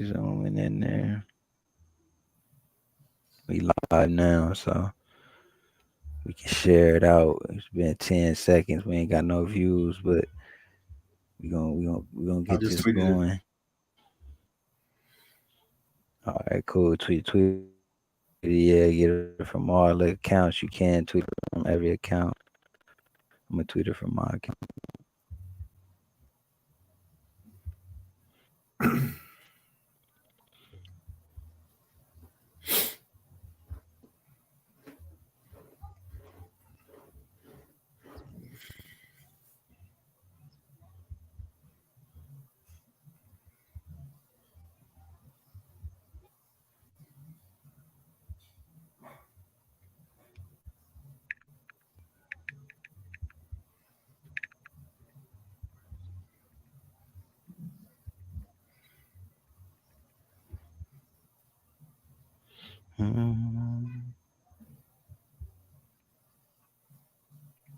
We zooming in there. We live now, so we can share it out. It's been 10 seconds. We ain't got no views, but we gonna I get just this tweeted it. going. All right, cool. Tweet it. Yeah, get it from all the accounts. You can tweet it from every account. I'm gonna tweet it from my account. Mm.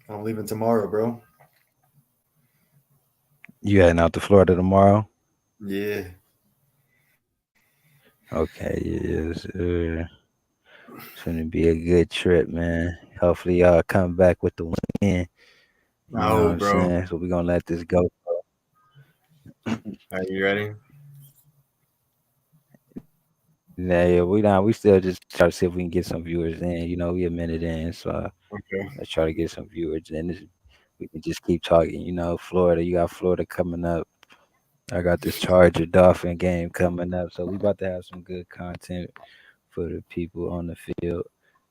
I'm leaving tomorrow, bro. You heading out to Florida tomorrow? Yeah. Okay, yes, sir. It's gonna be a good trip, man. Hopefully y'all come back with the win. You know what Oh, I'm bro. saying? So we're gonna let this go. Are you ready? Yeah, we not. We still just try to see if we can get some viewers in. You know, we a minute in, so Okay. let's try to get some viewers in. We can just keep talking. You know, Florida. You got Florida coming up. I got this Charger Dolphin game coming up, so we about to have some good content for the people on the field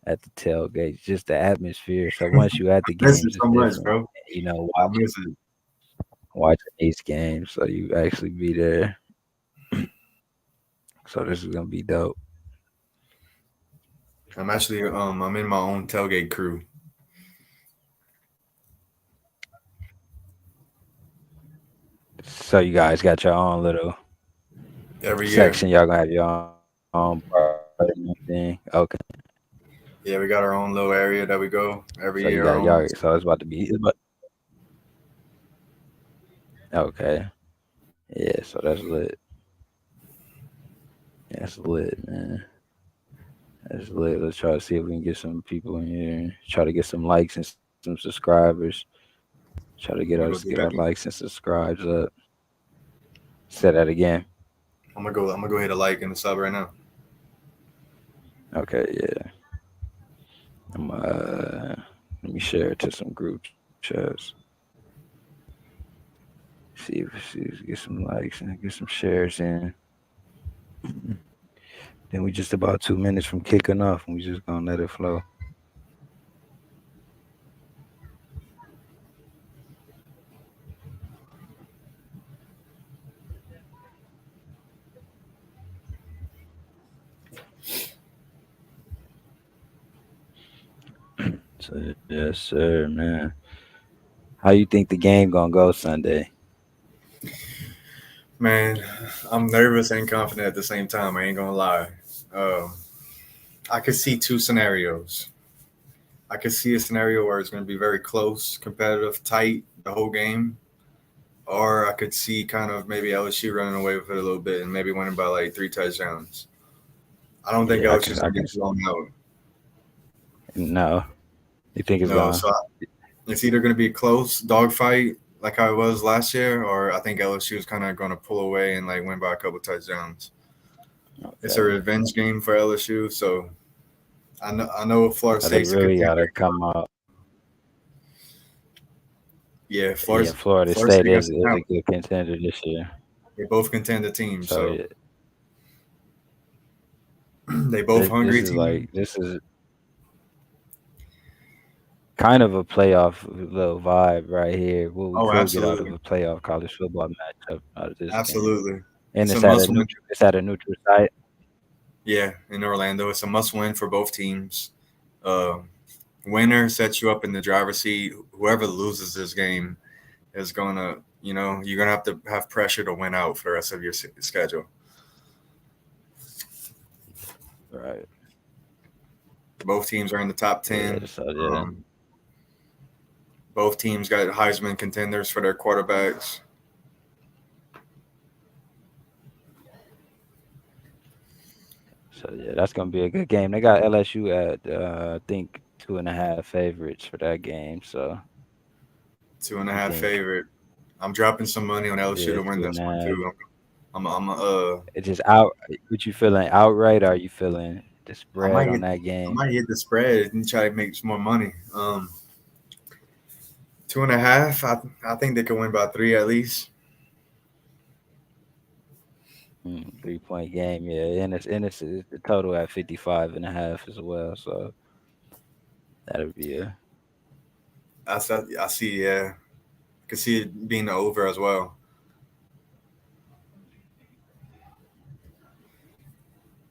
at the tailgate. Just the atmosphere. So once you at the I miss games, it it's so much, different. bro. You know, I miss it. watching these games, so you actually be there. So this is gonna be dope. I'm in my own tailgate crew So you guys got your own little every year. section. Y'all gonna have your own part and everything. Okay. Yeah, we got our own little area that we go So you every got year. Our y'all. own. So it's about to be. Okay. Yeah. So that's lit. That's lit, man. That's lit. Let's try to see if we can get some people in here. Try to get some likes and some subscribers. Try to I'm gonna go get do our that. likes and subscribes up. Say that again. I'm gonna go hit a like and a sub right now. Okay. Yeah. I'm let me share it to some group chats. See, get some likes and get some shares in. Then we just about 2 minutes from kicking off, and we just gonna let it flow. So yes, sir, man. How you think the game gonna go Sunday? Man, I'm nervous and confident at the same time. I ain't gonna lie. Um, I could see two scenarios. I could see a scenario where it's going to be very close, competitive, tight the whole game, or I could see kind of maybe LSU running away with it a little bit and maybe winning by like 3 touchdowns. I don't think Yeah, LSU is I going to can. get blown out. No, you think it's No, gonna? so it's either going to be a close dogfight like how it was last year, or I think LSU is kind of going to pull away and like win by a couple touchdowns. It's a Okay. revenge game for LSU, so I know Florida So they State's a really contender. gotta come out. Yeah, Yeah, Florida Florida State State got some is a talent. good contender this year. They both contend the team, So so yeah, they both this hungry is team. like this is kind of a playoff little vibe right here. What we Oh, could get out of absolutely, a playoff college football matchup out of this game, absolutely. and It's a must win. it's at a neutral site. Yeah, in Orlando, it's a must win for both teams. Uh, Winner sets you up in the driver's seat. Whoever loses this game is gonna, you're gonna have to have pressure to win out for the rest of your schedule. Right. Both teams are in the top Yeah. 10. So yeah. Both teams got Heisman contenders for their quarterbacks. So yeah, that's gonna be a good game. They got LSU at I think 2.5 favorites for that game. So Two and a you half think favorite. I'm dropping some money on LSU yeah, to win two this and a one half. too. It's just out. What you feeling outright? Or are you feeling the I spread might on hit that I game? might hit the spread and try to make some more money. Two and a half. I think they could win by three at least. 3 point game, yeah, and it's the total at 55.5 as well. So that'll be a I see. Yeah, I can see it being the over as well.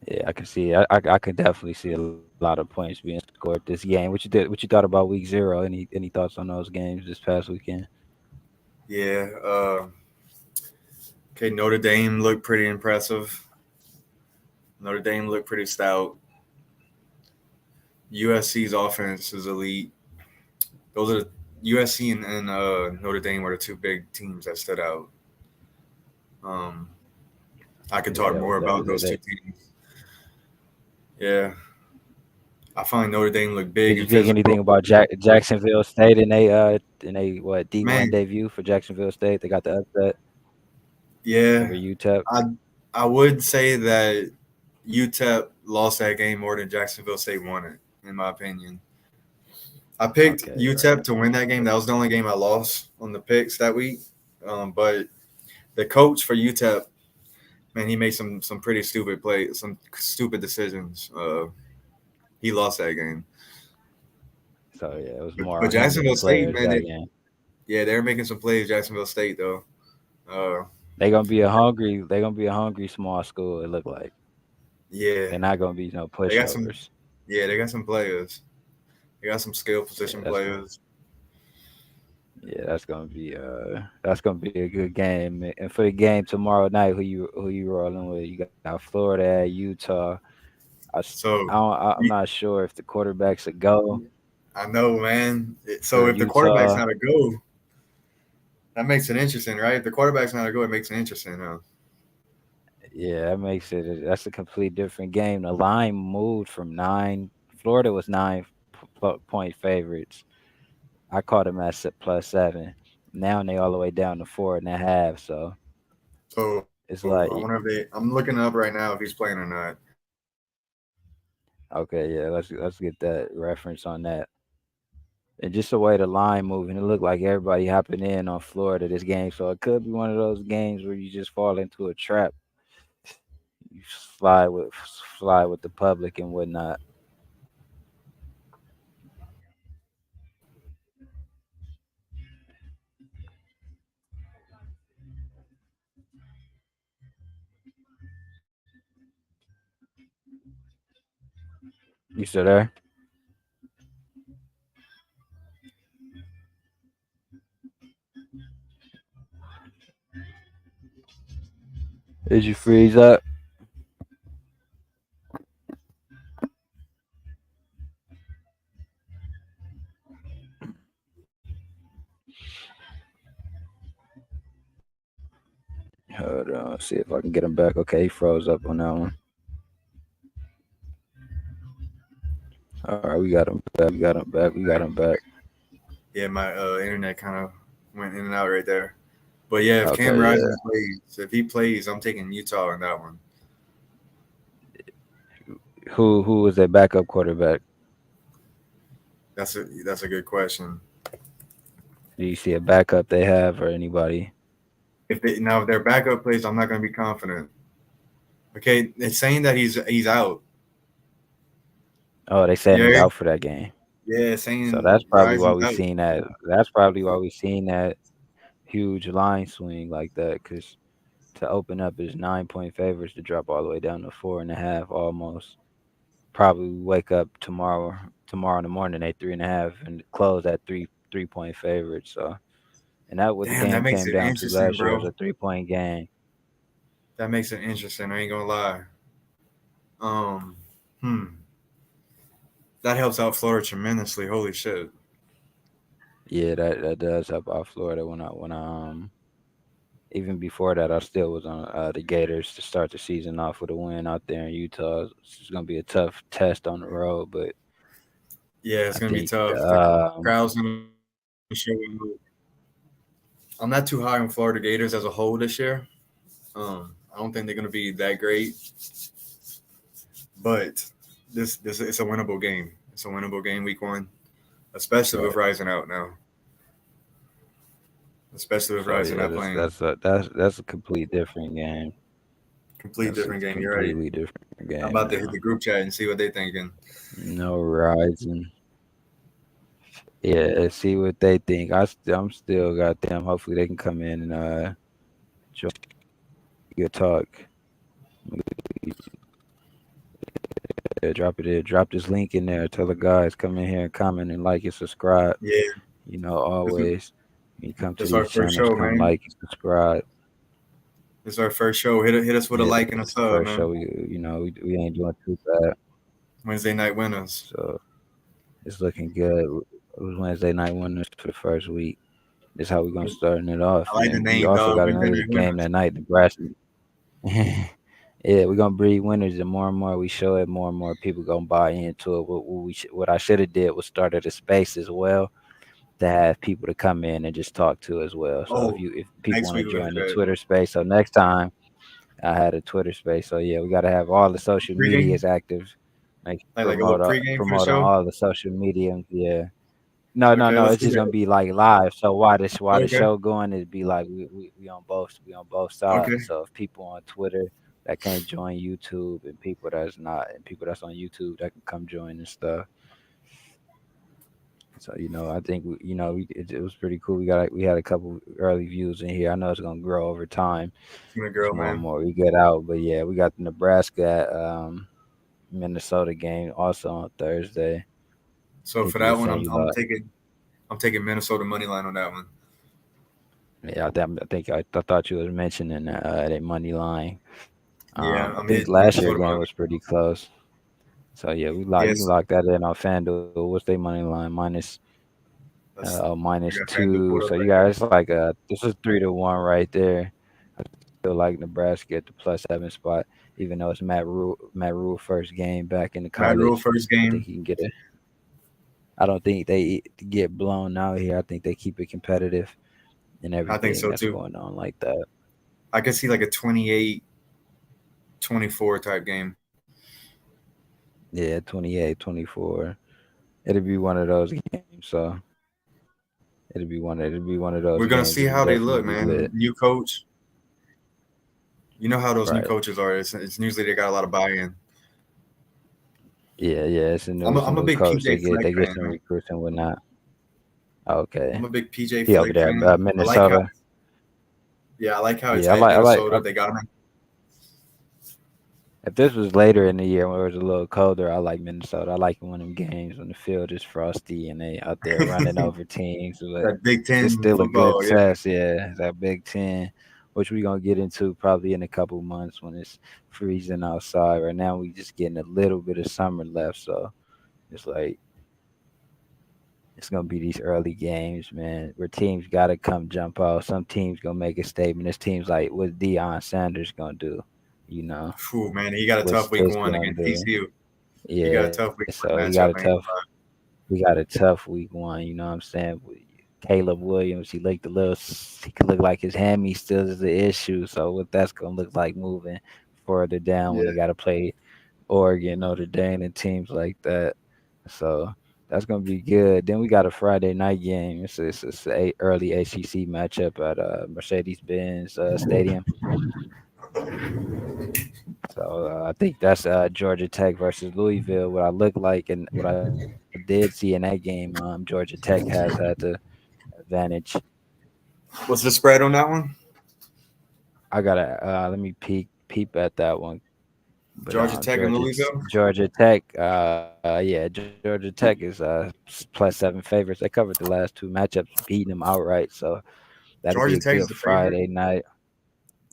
yeah. I can see. I could definitely see a lot of points being scored this game. What you did? What you thought about week zero? Any thoughts on those games this past weekend? Yeah. Okay. Notre Dame looked pretty impressive. Notre Dame looked pretty stout. USC's offense is elite. Those are USC and Notre Dame were the two big teams that stood out. Um, I could Yeah, talk more that was about it. those two teams. Yeah, I find Notre Dame look big Did you and think physical. anything about Jacksonville State in they what D1 Man, debut for Jacksonville State? They got the upset yeah, over UTEP. I I would say that UTEP lost that game more than Jacksonville State won it, in my opinion. I picked Okay, UTEP right. to win that game. That was the only game I lost on the picks that week. But the coach for UTEP, man, he made some pretty stupid plays, some stupid decisions. He lost that game. So yeah, it was more But on him than the Jacksonville State, players man, that game. yeah, they're making some plays. Jacksonville State though. Uh, They're gonna be a hungry small school. It look like yeah, they're not gonna be no they got some. pushovers. Yeah, they got some players. They got some skill Yeah, position players. yeah, that's gonna be a good game. And for the game tomorrow night, who you rolling with? You got Florida at Utah. So I'm not sure if the quarterbacks a go I know, man. for So if the quarterback's Utah. not a go, that makes it interesting, right? If the quarterback's not a go, it makes it interesting. Huh? Yeah, that makes that's a complete different game. The line moved from nine. Florida was 9 point favorites. I caught them at +7. Now they all the way down to 4.5. So So it's I like, wonder if they. I'm looking up right now if he's playing or not. okay, yeah, let's get that reference on that. And just the way the line moving, it looked like everybody hopping in on Florida this game. So it could be one of those games where you just fall into a trap. You slide with the public and whatnot. You still there? Did you freeze up? Hold on, see if I can get him back. Okay, he froze up on that one. All right, we got him back. We got him back. We got him back. Yeah, my internet kind of went in and out right there. But yeah, if Cam Okay, Rising yeah. plays, if he plays, I'm taking Utah in that one. Who was their backup quarterback? That's a good question. Do you see a backup they have or anybody? If their backup plays, I'm not going to be confident. Okay, it's saying that he's out. Oh, they saying he's Yeah, out for that game. yeah, So saying that's probably why Rising's we out. seen that. That's probably why we seen that huge line swing like that. Because to open up is 9 point favorites to drop all the way down to 4.5 almost. Probably wake up tomorrow in the morning they 3.5 and close at 3 point favorites. So and that what the Damn, that game makes came it down to interesting, last year was bro. a 3 point game. That makes it interesting. I ain't gonna lie. Um, hmm, that helps out Florida tremendously. Holy shit. Yeah, that does help out Florida when I Even before that, I still was on the Gators to start the season off with a win out there in Utah. It's going to be a tough test on the road, but Yeah, it's I gonna be think tough. The crowd's gonna show up. I'm not too high on Florida Gators as a whole this year. I don't think they're gonna be that great, but this it's a winnable game. It's a winnable game week one, especially with right. Rising out now. Especially with So Rising yeah, out that's playing. that's a that's a complete different game. Complete That's a different game. You're right. completely different I'm game about to hit now. the group chat and see what they thinking. No rising. Yeah, see what they think. I'm still got them. Hopefully they can come in and join your talk. Drop it in. Drop this link in there. Tell the guys come in here and comment and like and subscribe. Yeah, this is, Always when you come to this is our these first channels, show, come man. like and subscribe. This is our first show. Hit us with a Yeah, like and a it's the sub, first man. show. We ain't doing too bad, Wednesday night winners. so it's looking good. It was Wednesday night winners for the first week. That's how we're gonna starting it off, I like the and we name, also dog. got Wednesday another night game winners. that night, Nebraska. Yeah, we're gonna breed winners, and more we show it, more people gonna buy into it. What I should have did was started a space as well to have people to come in and just talk to as well. So Oh, if people next want to week we're gonna join do the that. Twitter space, so next time I had a Twitter space. So yeah, we got to have all the social Pregame, medias active. Make like a little pregame for the promote on show. all the social mediums. Yeah. No, no, Okay, no. let's It's do just gonna that. be like live. So while the Okay, show going, it'd be like we on both okay. sides. So if people on Twitter that can't join YouTube and people that's not and people that's on YouTube that can come join and stuff. So I think it was pretty cool. We had a couple early views in here. I know it's gonna grow over time It's gonna as grow, more and man. more we get out. But yeah, we got the Nebraska Minnesota game also on Thursday. I So think for you were that one, saying I'm you I'm lost. taking I'm taking Minnesota money line on that one. Yeah, I thought you was mentioning that money line. Yeah, I I'm think hitting last year Minnesota game money. was pretty close. So yeah, you can Yes, lock that in on FanDuel. What's their money line? that's Minus I got FanDuel two. pulled So up you right now. guys like this is 3-1 right there. I still like Nebraska at the +7 spot, even though it's Matt Rule first game back in the Matt Rule college. first I think game. he can get it. I don't think they get blown out here. I think they keep it competitive and I think everything so that's too. going on like that. I could see like a 28-24 type game. Yeah, 28-24. It'll be one of those games. So it'll be one of those We're gonna games. see It'll how they definitely look, be man. lit. New coach. You know how those new Right. coaches are. It's usually they got a lot of buy-in. Yeah. It's a I'm a new big coach. PJ They Fleck get fan, some man. recruits and whatnot. I'm Okay. a big PJ He over Fleck there, fan. I like how Minnesota. yeah, I like how it's Yeah, at I Minnesota. They got him. if this was later in the year when it was a little colder, I like Minnesota. I like one of them games when the field is frosty and they out there running over teams. But That Big it's Ten still a good football, yeah. test. Yeah, that Big Ten, which we gonna get into probably in a couple months when it's freezing outside. Right now, we just getting a little bit of summer left, so it's like it's gonna be these early games, man, where teams gotta come jump out. Some teams gonna make a statement. This team's like, what Deion Sanders gonna do? You know, Phew, man, he got a what's tough week Fisk one gonna against do? TCU. He got a Yeah, tough week so one matchup. I ain't gonna lie. we got a tough week one. You know what I'm saying? Caleb Williams, he looked a little. He could look like his hammy still is the issue. So what that's gonna look like moving further down when Yeah, they got to play Oregon, Notre Dame, and teams like that. So that's gonna be good. Then we got a Friday night game. It's a early ACC matchup at Mercedes-Benz Stadium. So I think that's Georgia Tech versus Louisville. What I look like and what I did see in that game, Georgia Tech has had the advantage. what's the spread on that one? I gotta let me peep at that one. But Georgia Tech and Louisville. Georgia Tech, yeah, Georgia Tech is +7 favorites. They covered the last two matchups, beating them outright. So that'll be a Georgia Tech good is the favorite. Friday night.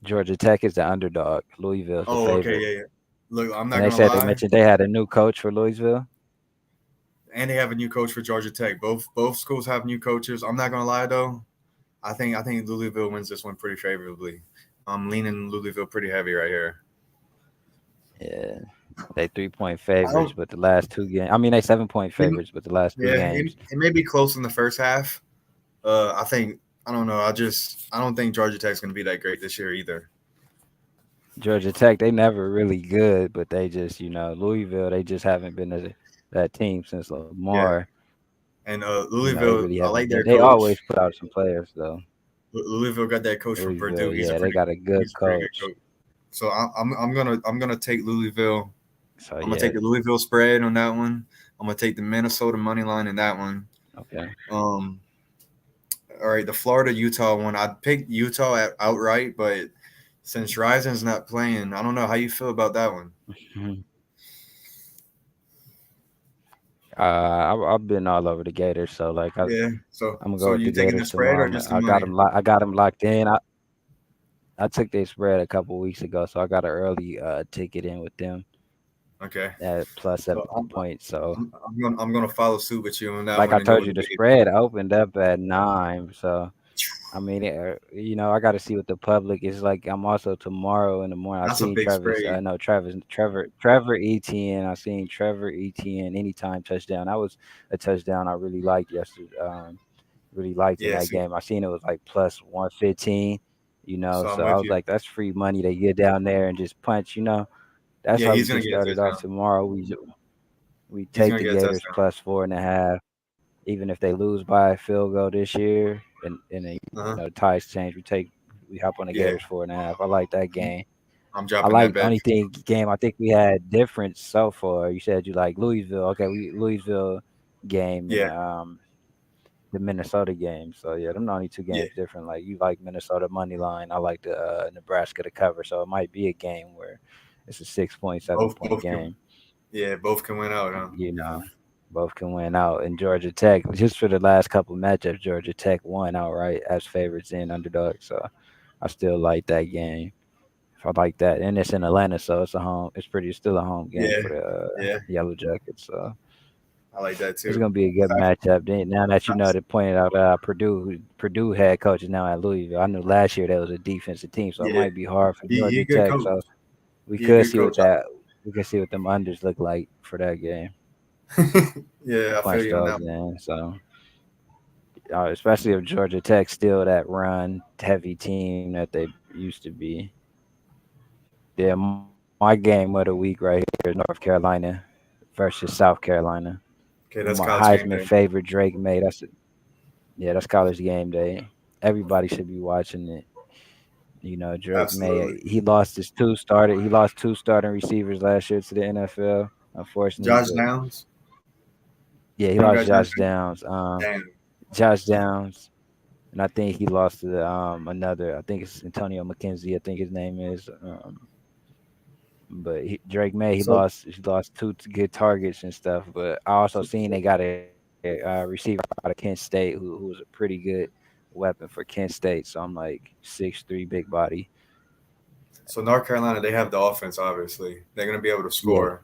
Georgia Tech is the underdog. Louisville's the Oh, okay, favorite. yeah, yeah. Look, I'm And not they gonna said they lie. mentioned they had a new coach for Louisville. And they have a new coach for Georgia Tech. Both schools have new coaches. I'm not gonna lie though. I think Louisville wins this one pretty favorably. I'm leaning Louisville pretty heavy right here. Yeah, they 3 point I favorites, don't. but the last two games. I mean, they 7 point It, favorites, but the last two yeah, it, games, it may be close in the first half. I think I don't know. I don't think Georgia Tech's going to be that great this year either. Georgia Tech, they never really good, but they just, Louisville, they just haven't been that team since Yeah, Lamar. and They really Louisville, I haven't like been. their They always coach. put out some players though. Louisville got that coach from Purdue. Louisville, yeah, they got a good He's a pretty good coach. coach. So I'm gonna take Louisville. So I'm gonna take yeah, the Louisville spread on that one. I'm gonna take the Minnesota money line in that one. okay. Um, all right, the Florida Utah one. I'd pick Utah outright, but since Rison's not playing, I don't know how you feel about that one. Mhm. I've been all over the Gators, so like Yeah. I'm gonna So go with you the taking the Gators spread or tomorrow. just the I got money? them. I got them locked in. I took their spread a couple weeks ago, so I got an early ticket in with them Okay. at plus So 7 points. So I'm gonna follow suit with you on that like one I and go told with you, the the Gators. spread opened up at 9. So I mean, I got to see what the public is like. I'm also tomorrow in the morning. I That's a seen big Travis. spread. No, Trevor Etienne. I seen Trevor Etienne anytime touchdown. That was a touchdown I really liked yesterday. Really liked in Yeah. that See, game. I seen it was like plus 115. so I'm So I with was you. like, that's free money to get down there and just punch. That's Yeah, how we he's get gonna get a started off touchdown. tomorrow. We He's take gonna the get a Gators touchdown. plus 4.5, even if they lose by a field goal this year, and then, Uh huh. the ties change. We hop on the Yeah. Gators 4.5. I like that game. I'm I dropping that like bet. only thing game I think we had different so far. You said you like Louisville. Okay, we Louisville game and Yeah. the Minnesota game. So yeah, them the only two Yeah. games different. Like you like Minnesota money line. I like the Nebraska to cover. So it might be a game where it's a 6 point, seven Both point both can. game. Yeah, both can win out, huh? You know, both can win out. And Georgia Tech, just for the last couple matchups, Georgia Tech won outright as favorites and underdogs. So I still like that game. If I like that, and it's in Atlanta, so it's a home. It's still a home game Yeah. for the Yeah. Yellow Jackets. So I like that it's too. gonna be a good matchup. Then now that they pointed out Purdue head coach is now at Louisville. I knew last year that was a defensive team, so it Yeah. might be hard for He Georgia a good Tech. coach. So we He a could good see coach. what them unders look like for that game to Yeah, I feel punch you on those that one. in. So especially if Georgia Tech still that run heavy team that they used to be. Yeah, my game of the week right here is North Carolina versus South Carolina. Okay, that's college Heisman game day. favorite Drake May. That's college game day. Everybody should be watching it. Drake Absolutely. May. He lost two starting receivers last year to the NFL. Unfortunately, Josh but Downs. yeah, he You don't lost got Josh Josh Downs. Downs. Josh Downs, and I think he lost to another. I think it's Antonio McKenzie. I think his name is. But Drake May, Damn. So he lost two good targets and stuff. But I also so seen they got a receiver out of Kent State who was a pretty good weapon for Kent State. So I'm like 6'3", big body. so North Carolina, they have the offense. Obviously, they're gonna be able to Yeah, score.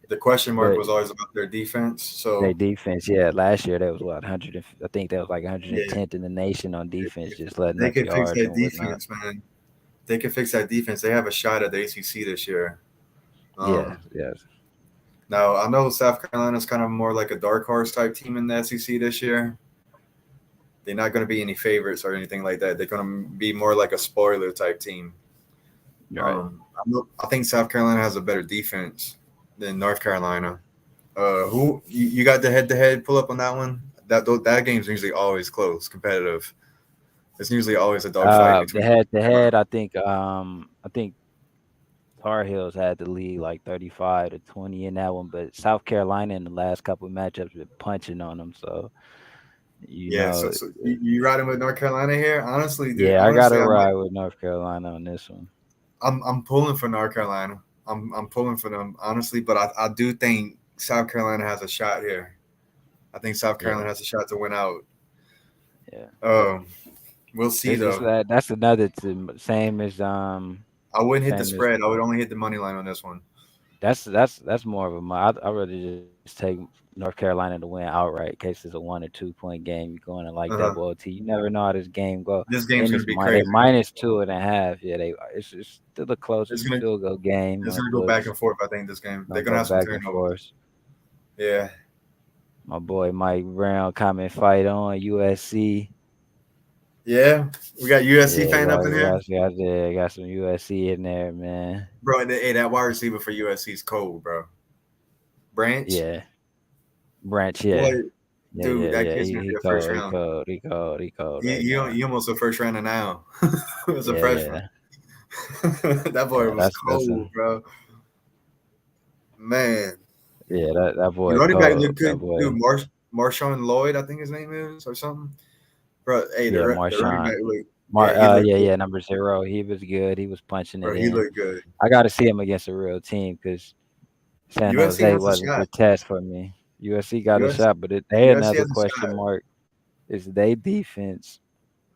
The question mark but was always about their defense. their So defense, yeah, last year that was what 100. I think that was like yeah, 110th in the nation on if, defense, if just letting they up can fix yards that and whatnot. defense, man, they can fix that defense. They have a shot at the ACC this year. Yeah, Um, yes, Now I know South Carolina's kind of more like a dark horse type team in the SEC this year. They're not going to be any favorites or anything like that. They're going to be more like a spoiler type team. right. I think South Carolina has a better defense than North Carolina. Who you got the head to head pull up on that one? That game's usually always close, competitive. It's usually always a dogfight The between head to Carolina. head, I think Tar Heels had the lead like 35-20 in that one, but South Carolina in the last couple of matchups been punching on them. So you Yeah, know, so you riding with North Carolina here? Honestly, dude. yeah, I got to Honestly, I might. ride with North Carolina on this one. I'm pulling for North Carolina. I'm pulling for them honestly, but I do think South Carolina has a shot here. I think South Yeah, Carolina has a shot to win out. yeah. Um, we'll see This is though. that's another same as I wouldn't hit the same as spread. I would only hit the money line on this one. That's more of a I'd rather just take North Carolina to win outright in case it's a 1 or 2 point game. You're going in like double Uh-huh. OT. You never know how this game go. This And game's it's gonna be they crazy. minus 2.5. Yeah, it's still a close It's gonna field goal game it's on the gonna go back books. and forth. I think this game they're Gonna gonna go have some back and turnovers. forth. Yeah, My boy Mike Brown comment fight on USC. yeah. We got USC Yeah, fan up in here, got some USC in there, man. bro. And hey, that wide receiver for USC is cold, bro. Branch, Yeah, Branch. boy, Yeah, dude, that yeah. kid's gonna He be a first cold. He round. cold. He cold. He cold He, right he, now. he almost a first rounder now as a Yeah, freshman. yeah, That boy yeah. was That's a cold, bro. Man, yeah. That the boy running back cold. looked That good, dude. boy. Marshawn Lloyd, I think his name is, or something. Bro, hey, Yeah, the running Marshawn. back look, yeah, he looked Yeah, good, yeah. Number 0. He was good. He was punching it bro. He in. looked good. I got to see him against a real team because San USC Jose has a wasn't shot. the test for me. USC got a US, shot, but they USC another has a question shot. mark is they defense.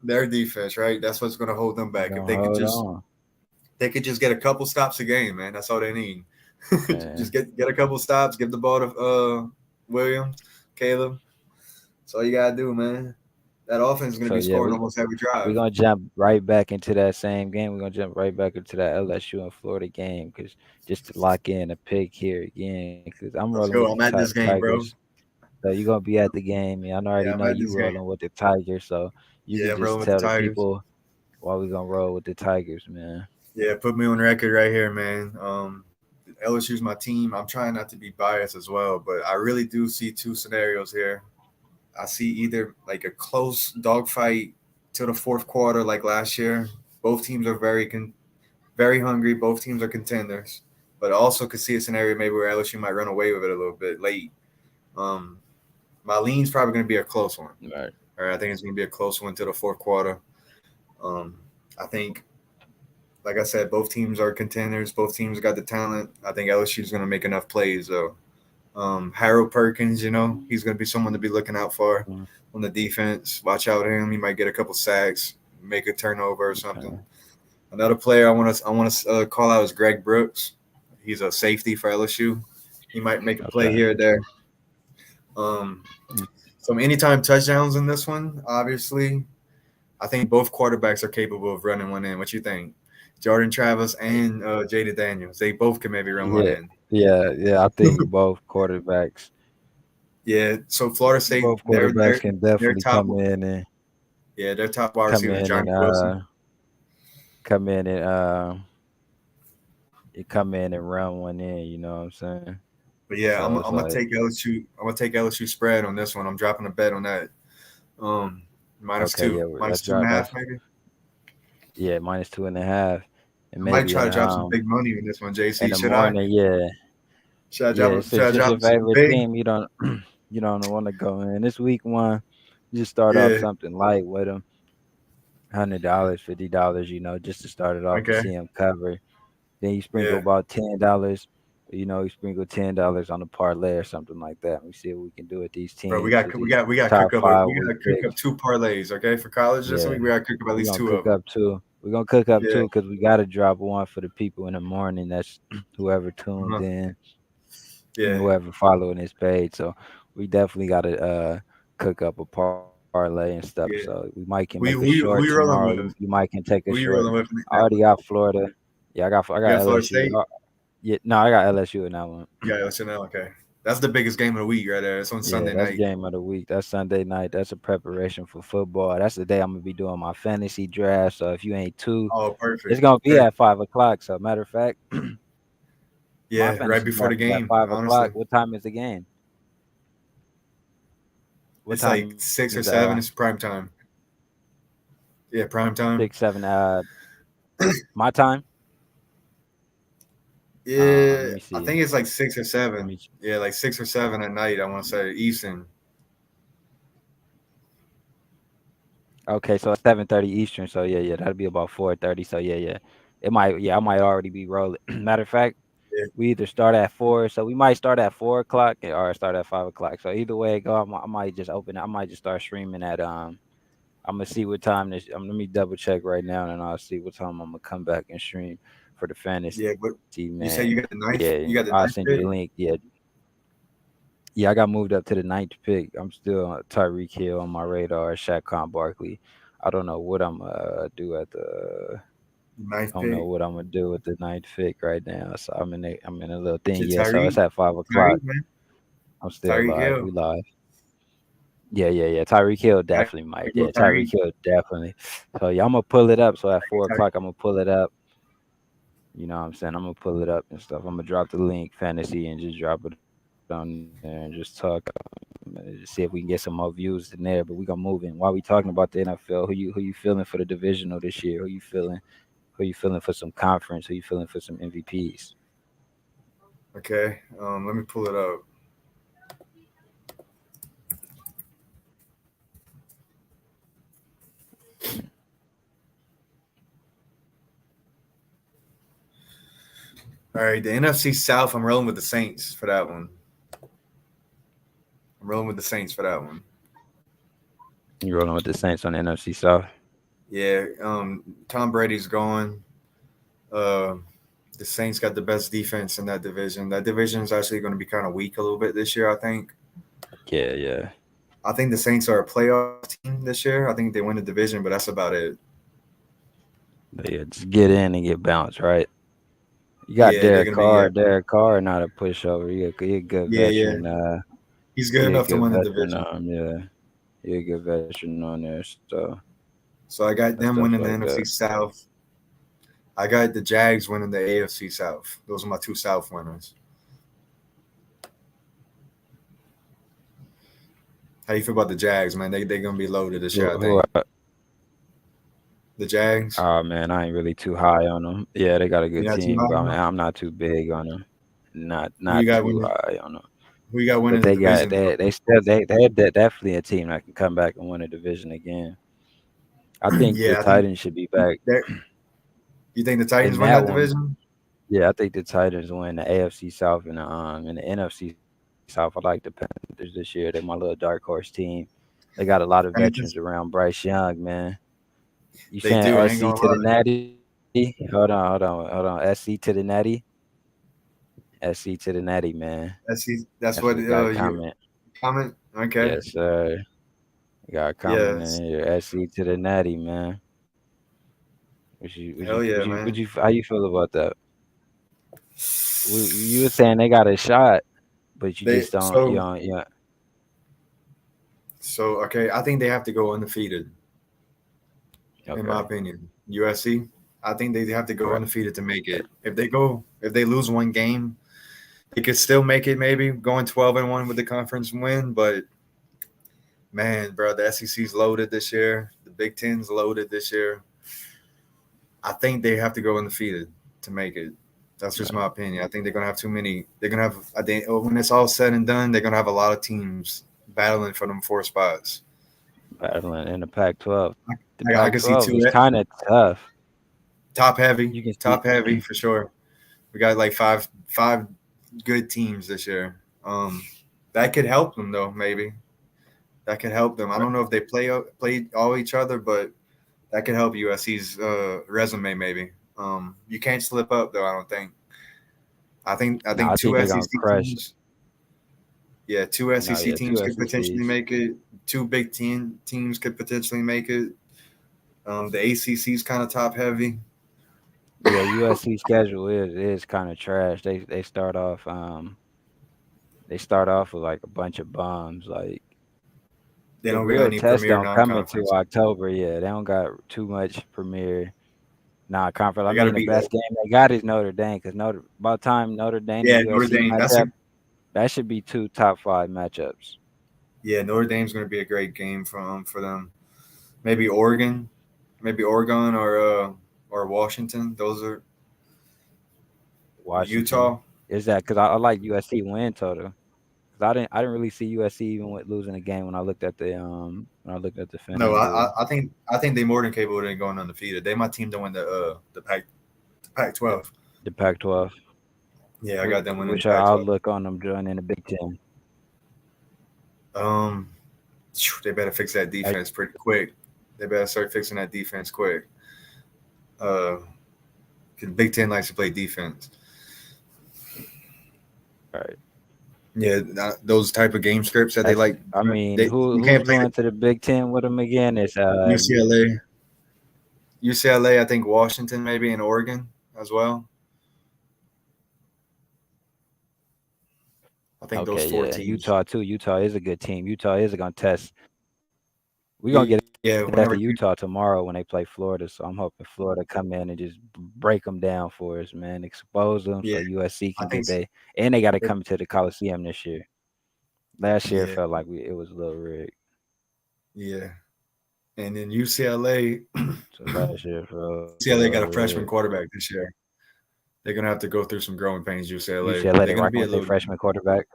Their defense, right? That's what's gonna hold them They back. If gonna hold on, they could just get a couple stops a game, man. That's all they need. man. Just get a couple stops, give the ball to Williams, Caleb. That's all you gotta do, man. That offense is gonna So be yeah, scoring almost every we're drive. gonna jump right back into that same game. We're gonna jump right back into that LSU and Florida game because just to lock in a pick here again, because I'm rolling Let's with the go. I'm at this game, Tigers. bro. So you're gonna be at the game, and I already Yeah, I'm know at you this game. rolling with the Tigers. So you Yeah, could I'm just rolling with the tell the Tigers. people why we gonna roll with the Tigers, man. Yeah, put me on record right here, man. LSU's my team. I'm trying not to be biased as well, but I really do see two scenarios here. I see either like a close dogfight to the fourth quarter, like last year. Both teams are very hungry. Both teams are contenders, but also could see a scenario maybe where LSU might run away with it a little bit late. Um, my lean's probably going to be a close one. Right. All right, I think it's going to be a close one to the fourth quarter. Um, I think, like I said, both teams are contenders. Both teams got the talent. I think LSU is going to make enough plays though. Harold Perkins, he's going to be someone to be looking out for Mm, on the defense. Watch out him. He might get a couple sacks, make a turnover or something. okay. Another player I want to call out is Greg Brooks. He's a safety for LSU. He might make a play Okay. here or there. Um, Mm, some anytime touchdowns in this one. Obviously, I think both quarterbacks are capable of running one in. What you think? Jordan Travis and Jada Daniels. They both can maybe run one yeah. in. Yeah. I think Yeah. So Florida State, both quarterbacks can their definitely top their top wide come receiver is in and Johnny Wilson. come in and come in and run one in. You know what I'm saying? But yeah, So I'm it's I'm gonna like, take LSU. I'm gonna take LSU spread on this one. I'm dropping a bet on that. Um, minus okay, two, yeah, minus let's two and drop. a half Let's maybe. yeah, -2.5, and I might maybe try to drop some big money on this one, in JC. the Should I? morning. Yeah, yeah. Should I Since drop your some favorite big? team, you don't want to go in this week one. Just start off Yeah. something light with them, $100, $50. Just to start it off to Okay. see them cover. Then you sprinkle Yeah, about $10. You sprinkle $10 on a parlay or something like that. We see what we can do with these bro. We teams, got with we these got we got to top cook up. five We got week to cook up picks. two parlays. Okay, for college this Yeah, week, we got to cook up at we're least gonna two cook of them. up two. We're gonna cook up Yeah. two because we gotta drop one for the people in the morning. That's whoever tunes Uh-huh. in and Yeah. whoever following his page. So we definitely gotta cook up a parlay and stuff. So we Yeah. might can make a short Who tomorrow. you You, rolling you with? might can take a Who you short. rolling with I in that already one? got Florida. Yeah, I You got got Florida LSU. State. Yeah, no, I got LSU in that one. Yeah, let you know. Okay, that's the biggest game of the week right there. It's on Yeah, Sunday that's night. game of the week. That's Sunday night. That's a preparation for football. That's the day I'm gonna be doing my fantasy draft. So if you ain't too, Oh, it's perfect. gonna be Perfect. at 5 o'clock. So matter of fact, my Yeah, right fantasy before the draft is at game. 5 o'clock. Honestly, What time is the game? What it's like time is 6 or 7. It's prime time. Yeah, prime time. 6, 7 my time? Let Yeah, me I see. think it's like 6 or 7. Let me Yeah, like 6 or 7 at night. I want to say Eastern. Okay, so it's 7:30 Eastern. So yeah, that'll be about 4:30. So yeah. I might already be rolling. Matter of fact, Yeah, we either start at 4, so we might start at 4 o'clock or start at 5 o'clock. So either way it go, I might just open it. I might just start streaming at I'm gonna see what time this. Let me double check right now, and I'll see what time I'm gonna come back and stream for the Yeah, but fantasy, you man. say you got the Yeah, ninth. You got the I'll ninth send you the pick. link. Yeah, yeah, I got moved up to the ninth pick. I'm still on Tyreek Hill on my radar. Shaq Barkley. I don't know what I'm do at the. Ninth I don't know pick. what I'm gonna do with the ninth pick right now. So I'm in a little thing. Shit, Yeah, so it's Tyreek. at 5 o'clock. Tyreek, man. I'm still Tyreek live. Hill. We live. Yeah, yeah, yeah. Tyreek Hill I definitely might. go Yeah, Tyreek Tyreek. Hill definitely. So yeah, I'm gonna pull it up. So at Go 4 o'clock, I'm gonna pull it up. You know what I'm saying? I'm gonna pull it up and stuff. I'm gonna drop the link, fantasy, and just drop it on there and just talk. Just see if we can get some more views in there. But we gonna move in. While we talking about the NFL, who you feeling for the divisional this year? Who you feeling? Who you feeling for some conference? Who you feeling for some MVPs? Okay. Let me pull it up. All right, the NFC South. I'm rolling with the Saints for that one. I'm rolling with the Saints for that one. You rolling with the Saints on the NFC South? Yeah. Tom Brady's gone. Uh, the Saints got the best defense in that division. That division is actually going to be kind of weak a little bit this year. I think. Yeah, yeah. I think the Saints are a playoff team this year. I think they win the division, but that's about it. But yeah, just get in and get bounced, right? You got Yeah, they're Derek gonna be. Carr. Derek Carr, not a pushover. He a good Yeah, yeah. veteran. He's good He a enough to good win the veteran. division. Yeah, he a good veteran on there. So So I got stuff them like winning the that. NFC South. I got the Jags winning the AFC South. Those are my two South winners. How you feel about the Jags, man? They're gonna be loaded this year, I Who think. The Jags. oh man, I ain't really too high on them. Yeah, they got a You're good not too team, high but on them? I'm not too big on them. Who you Not got too winning? high on them. Who you got But winning the division though? they still they're definitely a team that can come back and win a division again. I think the Yeah, I think Titans should be back that. You think the in Titans win that that one. division? Yeah, I think the Titans win the AFC South and the NFC South. I like the Panthers this year. They're my little dark horse team. They got a lot of veterans Panthers. around Bryce Young, man. You They saying do. I ain't SC gonna to the lie. Natty? Hold on. SC to the Natty. SC to the Natty, man. That's That's what what we got a you comment. comment. Okay. Yes, sir. We got a comment Yes. in here. SC to the Natty, man. Hell yeah, man. How you feel about that? You were saying they got a shot, but you They just don't. You so don't. You don't, so okay. I think they have to go undefeated, in my okay. opinion. USC. I think they have to go Right. undefeated to make it. If they lose one game, they could still make it. Maybe going 12-1 with the conference win. But man, bro, the SEC's loaded this year. The Big Ten's loaded this year. I think they have to go undefeated to make it. That's just my opinion. I think they're gonna have too many. They're gonna have. I think when it's all said and done, they're gonna have a lot of teams battling for them four spots. Battling in the Pac-12. The I can see Pac-12 two is kind of tough. top You can see. heavy for sure. We got like five good teams this year. That could help them though. Maybe that could help them. I don't know if they play all each other, but that could help USC's resume. Maybe. You can't slip up though. I don't think. I No, think I two think they're gonna SEC crush. teams. Yeah, two No, SEC yeah, teams two could potentially SECs. make it. Two teams could potentially make it. The ACC is kind of top heavy. Yeah, USC schedule is kind of trash. They start off with like a bunch of bombs. Like They the don't got real any test premier don't come until non-conference. October. Yeah, they don't got too much premier non-conference. I They got to mean, the beat. best game they got is Notre Dame because by the time Notre Dame and Yeah, Notre USC Dame. match up, that should be two top five matchups. Notre Dame's going to be a great game for them. Maybe Oregon, or Washington. Those are Washington Utah. is that because I like USC win total. 'Cause I didn't really see USC even with losing the game when I looked at the No, FanDuel. I think they more than capable of going undefeated. They my team to win the Pac-12. The Pac-12. Yeah, I got them winning the Which Pac-12. outlook on them joining the Big Ten? Um, they better fix that Like, defense pretty quick. They better start fixing that defense quick. Because The Big Ten likes to play defense. Right. Yeah, those type of game scripts that they That's like. I mean, They who you who's can't play the going to the Big Ten with them again? It's UCLA, UCLA. I think Washington maybe and Oregon as well. I think those okay, four yeah. teams. Utah too. Utah is a good team. Utah is gonna test. We're gonna Yeah, get a whenever test of Utah tomorrow when they play Florida. So I'm hoping Florida come in and just break them down for us, man. Expose them so yeah, USC I can think get they and they got to it- come to the Coliseum this year. Last year yeah, felt like it was a little rigged. yeah. And then UCLA, So last year felt a little UCLA got a rigged. freshman quarterback this year. They're gonna have to go through some growing pains. UCLA, UCLA, they they're gonna rocking be a with their little. freshman quarterback.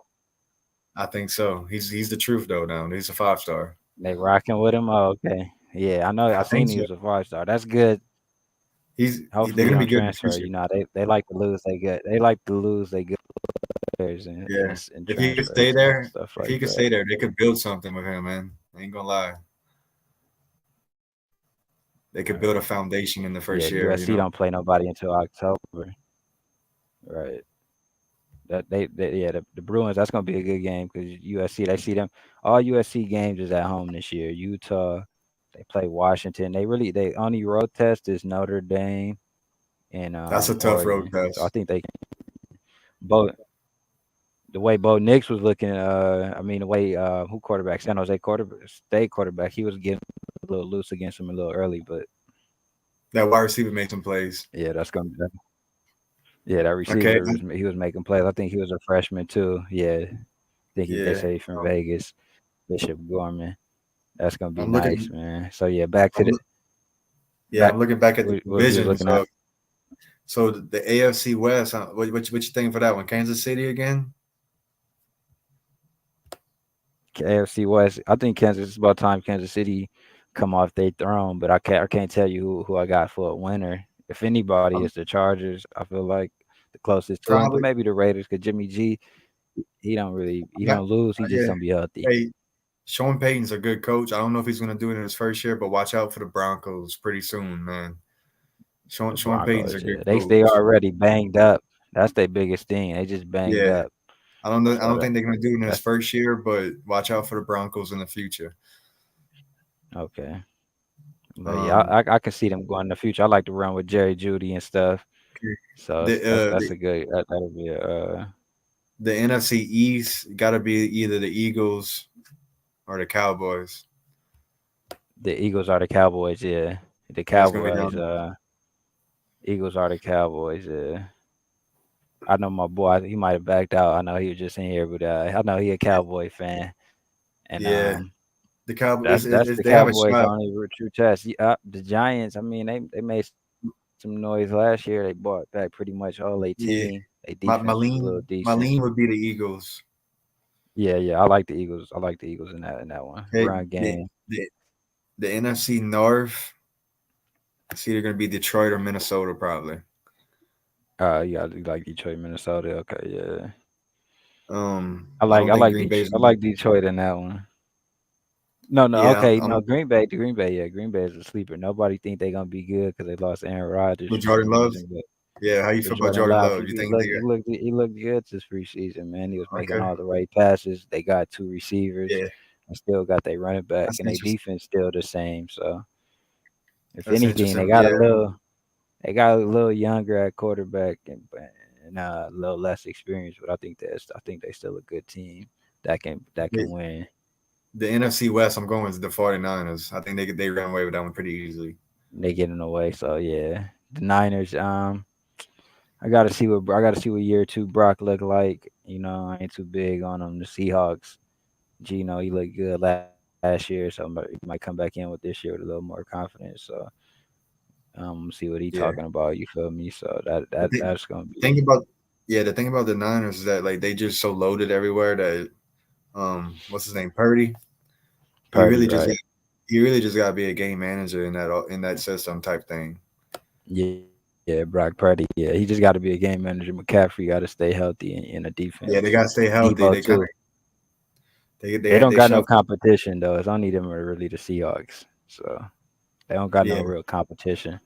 I think so. He's the truth though. Now he's a 5 star. They rocking with him. Oh, okay. Yeah, I know. I I think seen he so. was a 5 star. That's good. They're Hopefully he gonna be don't good in the transfer. future. You know, they like to lose. They like to lose. They good players Yeah. and If he could stay transfers and there, stuff if like he could that. stay there, they could build something with him, man. I ain't gonna lie. They could build a Right. foundation in the Yeah, first year, you USC know. don't play nobody until October. Right. That they yeah the Bruins. That's gonna be a good game because USC. They see them. All USC games is at home this year. Utah. They play Washington. They only road test is Notre Dame and That's a tough road Oregon. So I test. think they both the way Bo Nix was looking, I mean the way who quarterback San Jose quarterback state quarterback, he was getting a little loose against him a little early, but That wide receiver made some plays. yeah, yeah, that Okay. receiver was he was making plays. I think he was a freshman too. Yeah, I think they Yeah. say he's from Um, Vegas, Bishop Gorman. That's gonna be I'm nice, looking. man. So yeah, back to I'm the look, yeah, back. I'm looking back at the What you was divisions. looking at? So the AFC West. What you think for that one? Kansas City again? AFC West. I think Kansas. It's about time Kansas City come off their throne, but I can't tell you who I got for a winner. If anybody, it's I'm the Chargers. I feel like the closest to them, but probably. maybe the Raiders. Cause Jimmy G, he I'm not, don't lose. He just yeah. don't be healthy. Hey, Sean Payton's a good coach. I don't know if he's gonna do it in his first year, but watch out for the Broncos pretty soon, man. The Sean Payton's a Broncos, good yeah, they coach. already banged up. That's their biggest thing. They just banged Yeah. up. I don't know. I So don't think they're gonna do it in his that's first year, but watch out for the Broncos in the future. okay. But yeah, Um, I can see them going in the future. I like to run with Jerry Judy and stuff. So the that's a good that'll be a the NFC East got to be either the Eagles or the Cowboys. the Eagles are the Cowboys. Yeah, the Yeah, it's gonna be Cowboys. down. Eagles are the Cowboys. Yeah. I know my boy. He might have backed out. I know he was just in here, but I know he a Cowboy fan, and Yeah, the Cowboys. that's the They have a Cowboys' shot. only true test. The Giants. I mean, they made some noise last year. They bought back pretty much all their team. Their Yeah, defense was a little decent. my lean would be the Eagles. Yeah, yeah. I like the Eagles. I like the Eagles in that one. Okay, Run game. the the NFC North. It's either gonna be Detroit or Minnesota, probably. You like Detroit, Minnesota. Okay, yeah. I don't think Green Bay's I gonna be. like Detroit in that one. No, no, Yeah, okay, no. I'm Green Bay, yeah. Green Bay is a sleeper. Nobody think they gonna be good because they lost Aaron Rodgers with for Jordan some Love. reason. Yeah, how you But feel about Jordan Jordan Love, Love? You think they he looked good this preseason, man. He was got making okay? all the right passes. They got two receivers, Yeah, and still got their running back, that's and their interesting. defense still the same. So, if That's anything, interesting. Yeah, they got a little younger at quarterback and a little less experienced. But I think they still a good team that the, can win. the NFC West. I'm going with the 49ers. I think they ran away with that one pretty easily. They get in the way. So yeah, the Niners. I gotta see what year two Brock look like. You know, I ain't too big on them. The Seahawks. Gino, he looked good last year, so he might come back in with this year with a little more confidence. So see what he talking Yeah. about. You feel me? So The thing, that's gonna be think about yeah, the thing about the Niners is that like they just so loaded everywhere that what's his name, Purdy. He Purdy, really just right? got, he really just got to be a game manager in that system type thing. Yeah, Brock Purdy. Yeah, he just got to be a game manager. McCaffrey got to stay healthy in the Yeah, they defense. got to stay healthy. Debo They kind too. of They don't they got no shuffle. competition though. It's only them or really the Seahawks. So they don't got no Yeah, real competition.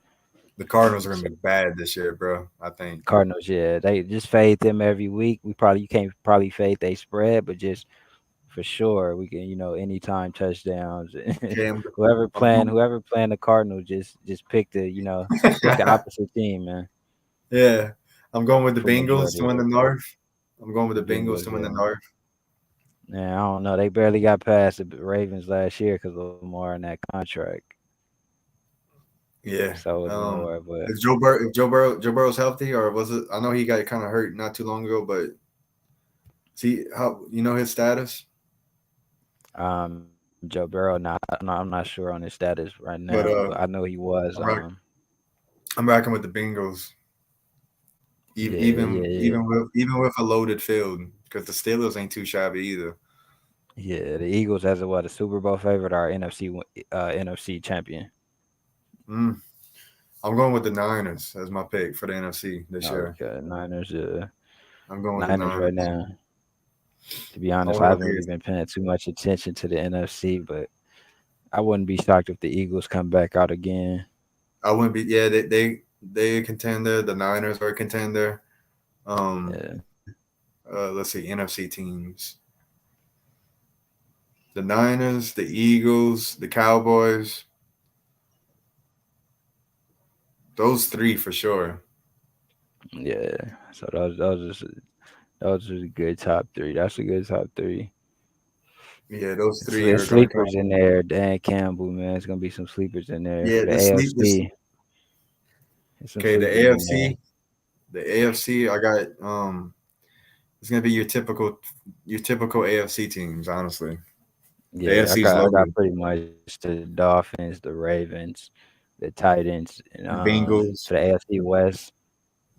The Cardinals are gonna So be bad this year, bro. I think. Cardinals, yeah, they just fade them every week. We probably you can't probably fade they spread, but just for sure we can anytime touchdowns. Okay, I'm going, Whoever playing the Cardinals, just pick pick the opposite team, man, yeah, I'm going with the for Bengals majority to of win the it. North. I'm going with The the Bengals Bengals, to win the yeah. North. Yeah, I don't know. They barely got past the Ravens last year because Lamar in that contract. Yeah. So was Lamar, but Joe Burrow's healthy, or was it? I know he got kind of hurt not too long ago, but see how you know his status. Joe Burrow, I'm not sure on his status right now, But but I know he was. I'm rock, I'm rocking with the Bengals, Yeah, yeah, yeah, even with a loaded field, because the Steelers ain't too shabby either. yeah. The Eagles as a what a Super Bowl favorite or NFC champion. Mm. I'm going with the Niners as my pick for the NFC this year. Okay, Niners. I'm going with the Niners right Niners. now. To be I honest, want I to haven't go really been paying too much attention to the NFC, but I wouldn't be shocked if the Eagles come back out again. I wouldn't be. Yeah, they a contender. The Niners are a contender. Um, Yeah, let's see, NFC teams: the Niners, the Eagles, the Cowboys. Those three for sure. yeah. So those are a good top three. That's a good top three. Yeah, those three There's are gonna sleepers come. in there. Dan Campbell, man. It's gonna be some sleepers in there Yeah, for the the sleep. This AFC. There's some okay. sleepers in there. The AFC. I got. It's gonna be your typical AFC teams. Honestly, the Yeah, AFC is I got loaded. pretty much the Dolphins, the Ravens, the Titans, and The for the Bengals. AFC West.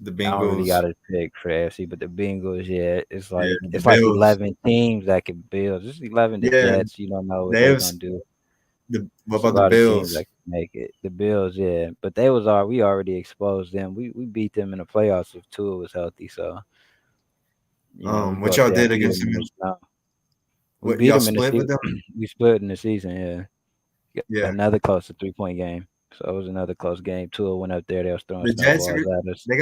The I don't really got Bengals. a pick for the AFC, but the Bengals, yeah, Yeah, the it's like Bills. 11 teams that can build. Just 11 the Yeah, Jets. You don't know the what they gonna AFC. do. What It's a about the lot of teams Bills? that can make it. The Bills, yeah, but they was all we already exposed them. We beat them in the playoffs if Tua was healthy. So we What thought y'all they'll did beat against them in the them? snow. We What beat y'all them in the split with season. them? We split in the season. Yeah, Yeah, another close to 3 point game. So it was another close game. Tua went up there. They was throwing the Jets are. snowballs at us. They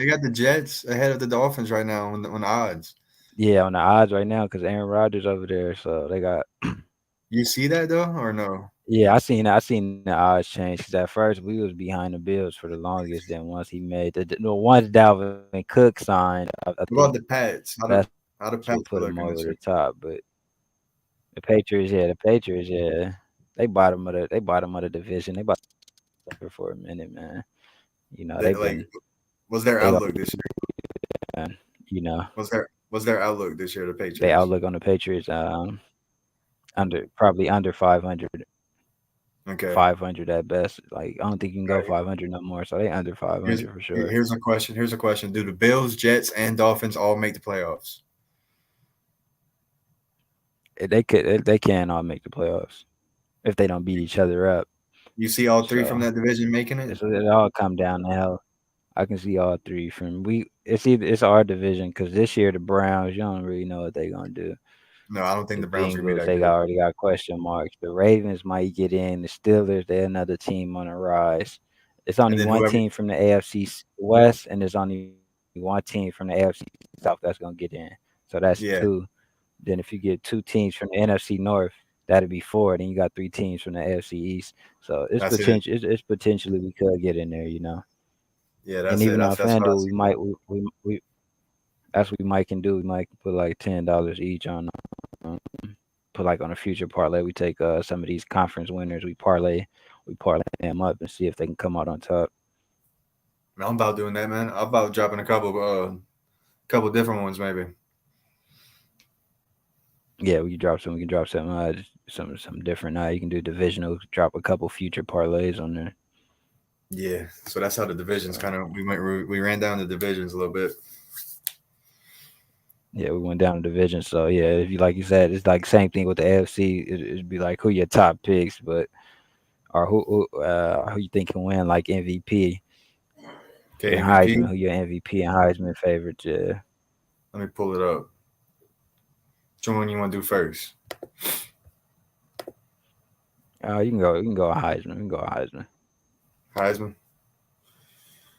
got the Jets ahead of the Dolphins right now on the odds. Yeah, on the odds right now because Aaron Rodgers over there. So they got. You see that though, or no? Yeah, I seen the odds change because at first we was behind the Bills for the longest. Then once he made no once Dalvin Cook signed, I think What about the Pats? that's what put him How the over the Pats are top. looking this But year? The Patriots, yeah, they bottom of the division. They about to suffer for a minute, man. They, They've like, been what's their they gonna outlook this year? be, What's their outlook this year? The they Patriots. outlook on the Patriots under 500, Okay. 500 at best. Like I don't think you can All go right. 500 no more. So they under 500 for sure. Here's a question. Here's a question. Do the Bills, Jets, and Dolphins all make the playoffs? They can all make the playoffs if they don't beat each other up. You see all three from So that division making it? it all come down to hell. I can see all three from we. It's our division because this year the Browns you don't really know what they're gonna do. No, I don't think The the Browns are gonna be Bengals that good. already got question marks. The Ravens might get in. The Steelers they're another team on the rise. It's And only then one whoever, team from the AFC West and there's only one team from the AFC South that's gonna get in. So that's two. yeah, Then if you get two teams from the NFC North, that'd be four. Then you got three teams from the AFC East. So that's it. it's potentially we could get in there. Yeah, And that's it. even on That's what I FanDuel, see. that's what we might can do. We might put like $10 each on um, put like on a future parlay. We take some of these conference winners, we parlay them up and see if they can come out on top. Man, I'm about doing that, man. I'm about dropping a couple different ones maybe. Yeah, we can drop some. We can drop some different. You can do divisional. Drop a couple future parlays on there. Yeah, so that's how the divisions So kind of we ran down the divisions a little bit. yeah, we went down the division. So yeah, if you like you said, it's like same thing with the AFC. It'd be like who your top picks, but or who you think can win like MVP Okay, and MVP. Heisman. Who your MVP and Heisman favorites? Yeah. Let me pull it up. Which one you want to do first? You can go. You can go Heisman. You can go Heisman. Heisman.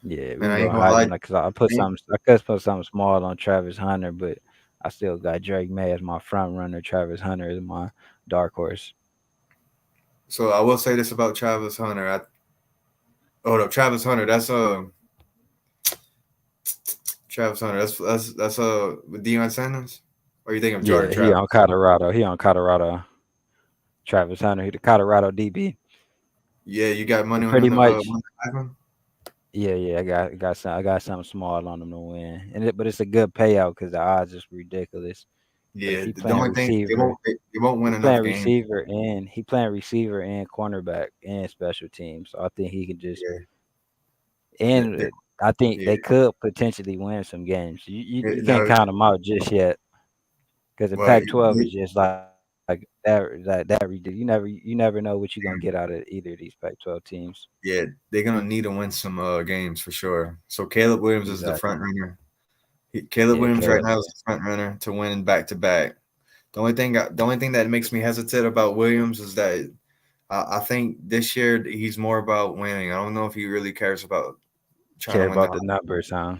Yeah, we And can I go ain't gonna lie. Heisman because I put ain't- some. I could put something small on Travis Hunter, but I still got Drake May as my front runner. Travis Hunter is my dark horse. So I will say this about Travis Hunter. Oh no, Travis Hunter. That's Travis Hunter. That's with Deion Sanders. Or you think of Jordan Yeah, he on Travis? Colorado. He on Colorado. Travis Hunter, he the Colorado DB. Yeah, you got money But on him pretty to much, win the Heisman? yeah, I got something small on him to win, but it's a good payout because the odds is ridiculous. But if Yeah, he the playing only thing receiver, they won't win he enough playing games. receiver and cornerback and special teams. So I think he can just Yeah, they, and they, I think yeah. they could potentially win some games. You can't No, count them out just yet because the well, Pac-12 is just like that. You never know what you're gonna get out of either of these Pac-12 teams. yeah, they're gonna need to win some games for sure. So Caleb Williams is the Exactly. front runner. Caleb Yeah, Williams right Caleb. now is the front runner to win back to back. The only thing that makes me hesitate about Williams is that I think this year he's more about winning. I don't know if he really cares about trying to Care win the. about the numbers, huh?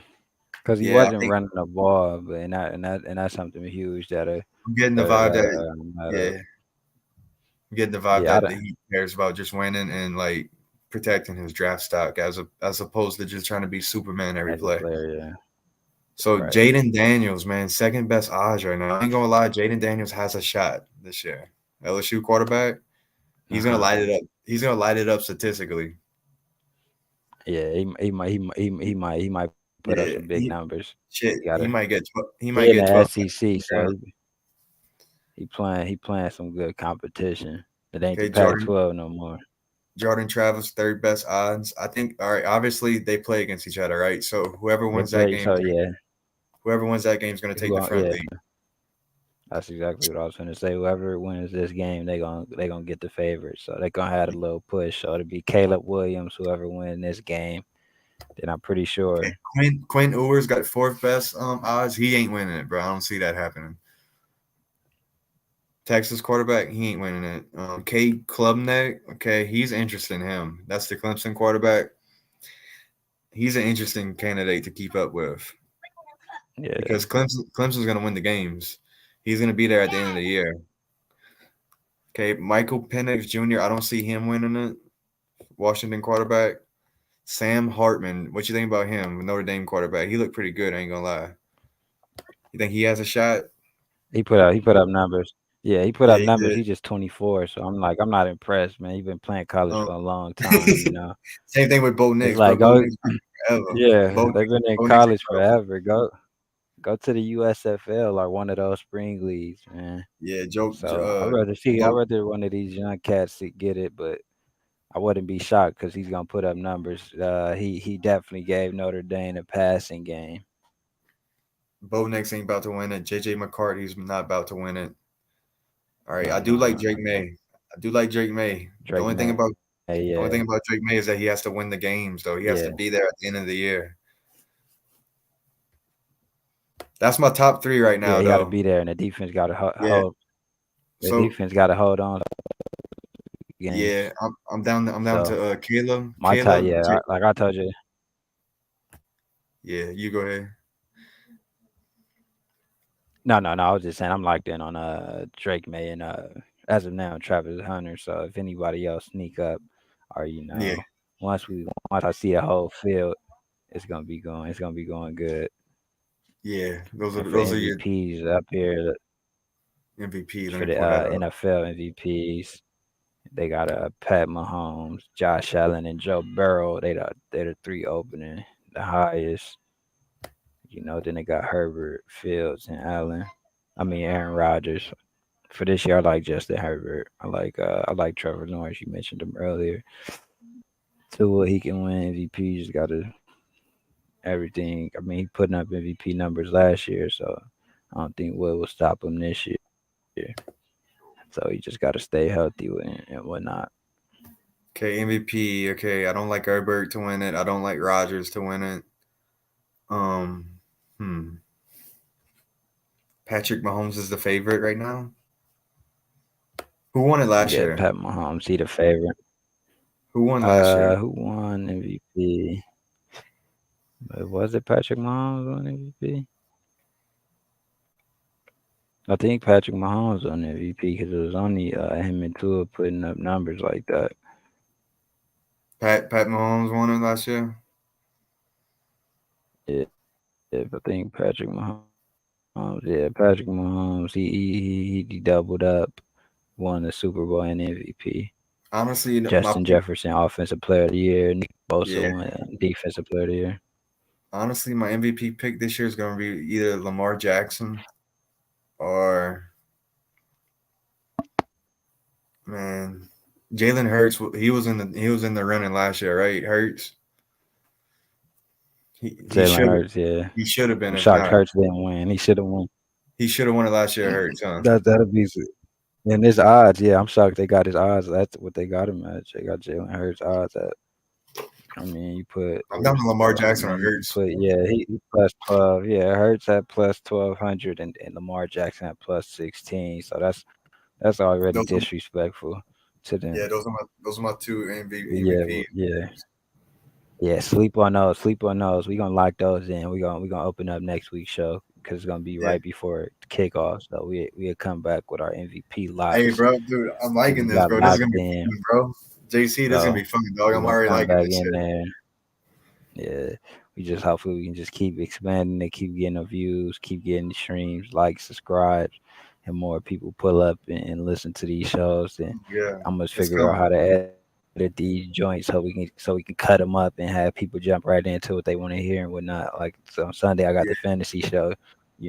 Because he Yeah, I wasn't think running the ball, but and that's something huge that I'm getting the vibe that yeah, I'm getting the vibe yeah, that he cares about just winning and like protecting his draft stock as opposed to just trying to be Superman every as a play. player, yeah, So right. Jaden Daniels, man, second best odds right now. I ain't gonna lie, Jaden Daniels has a shot this year. LSU quarterback, he's gonna Uh-huh. light it up. He's gonna light it up statistically. Yeah, he might put up some big Yeah, numbers. He got shit, to he he might in get the 12 SEC, so round. he playing some good competition. It ain't the Okay, Pac-12 no more. Jordan Travis, third best odds. I think all right, obviously they play against each other, right? So They play, so yeah, whoever wins that game is gonna take the front yeah, lead. that's exactly what I was gonna say. Whoever wins this game, they gonna get the favorite. So they gonna have a little push. So it'll be Caleb Williams, whoever win this game. Then I'm pretty Okay. sure. Quinn Ewers got fourth best odds. He ain't winning it, bro. I don't see that happening. Texas quarterback, he ain't winning it. Cade Klubnik, okay, he's interested in him. That's the Clemson quarterback. He's an interesting candidate to keep up with Yeah, because Clemson's gonna win the games. He's gonna be there at the end of the year. Okay, Michael Penix Jr. I don't see him winning it. Washington quarterback. Sam Hartman, what you think about him? Notre Dame quarterback. He looked pretty good. I ain't gonna lie. You think he has a shot? he put up numbers. Yeah, he put Yeah, up he numbers. did. He's just 24, so I'm not impressed, man. He's been playing college Um, for a long time, you know. same thing with Bo It's Nix, bro. like Bo go, Nix forever. yeah, Bo they've Nix, been in Bo Nix ain't college about to win. forever. Go to the USFL or one of those spring leagues, man. Yeah, So I'd Bo, rather one of these young cats to get it, but I wouldn't be shocked because he's gonna put up numbers. He definitely gave Notre Dame a passing game. Bo Nix ain't about to win it. JJ McCarthy's not about to win it. All right, I do like No, Drake May. I do like Drake May. The Drake only thing May, about yeah, the only thing about Drake May is that he has to win the games, though. He has yeah, to be there at the end of the year. That's my top three right yeah. now, He got to though. be there, and the defense got to Yeah. hold. The So defense got to hold on to games. yeah, I'm down So to Caleb. my tie, yeah, like I told you. Yeah, you go ahead. No. I was just saying I'm locked in on Drake May and as of now Travis Hunter. So if anybody else sneak up, or Yeah, once I see the whole field, it's gonna be going good. yeah. Those are And for those are your MVPs up here, MVP. Let for me the pull that up. NFL MVPs, they got Pat Mahomes, Josh Allen, and Joe Burrow. They the three opening the highest. Then they got Herbert, Fields, and Allen. I mean Aaron Rodgers. For this year, I like Justin Herbert. I like Trevor Lawrence. You mentioned him earlier. Tua, he can win MVP. You just gotta everything. I mean, he putting up MVP numbers last year, so I don't think what will stop him this year. So he just gotta stay healthy and whatnot. Okay, MVP. Okay, I don't like Herbert to win it. I don't like Rodgers to win it. Um, hmm. Patrick Mahomes is the favorite right now. Who won it last Yeah, year? Pat Mahomes, he the favorite. Who won last year? Who won MVP? But was it Patrick Mahomes on MVP? I think Patrick Mahomes on MVP because it was only him and Tua putting up numbers like that. Pat Mahomes won it last year. Yeah, I think Patrick Mahomes. Yeah, Patrick Mahomes. He doubled up, won the Super Bowl and MVP. Honestly, my Justin pick. Jefferson, Offensive Player of the Year. Nick Bosa Yeah, won Defensive Player of the Year. honestly, my MVP pick this year is going to be either Lamar Jackson or man Jalen Hurts. He was in the running last year, right? Hurts. He Jalen should have Hurts, yeah. he should have been. I'm If shocked not, Hurts didn't win. He should have won. he should have won it last year. Hurts, huh? That'll be and his odds. Yeah, I'm shocked they got his odds. That's what they got him at. They got Jalen Hurts odds at. I mean, you put. I'm down to Lamar I Jackson or mean, you Hurts. put. Yeah, he plus 12. Yeah, Hurts at plus 1200, and Lamar Jackson at plus 16. So that's already Those are, disrespectful to them. yeah, those are my two Yeah, MVP. yeah. Yeah, sleep on those. Sleep on those. We gonna lock those in. We gonna open up next week's show because it's gonna be Yeah. right before kickoff. So we'll come back with our MVP Hey, locks bro, dude, I'm that liking we this, got bro. This is locked gonna be in. fun, bro. JC, this is gonna So be fun, dog. we're I'm gonna already come liking back this in shit. there. Yeah, we just hopefully we can just keep expanding it, keep getting the views, keep getting the streams, likes, subscribes, and more people pull up and listen to these shows. And Yeah, I'm gonna it's figure out coming. how to edit these joints so we can cut them up and have people jump right into what they want to hear and whatnot. Like so on Sunday, I got the Yeah, fantasy show.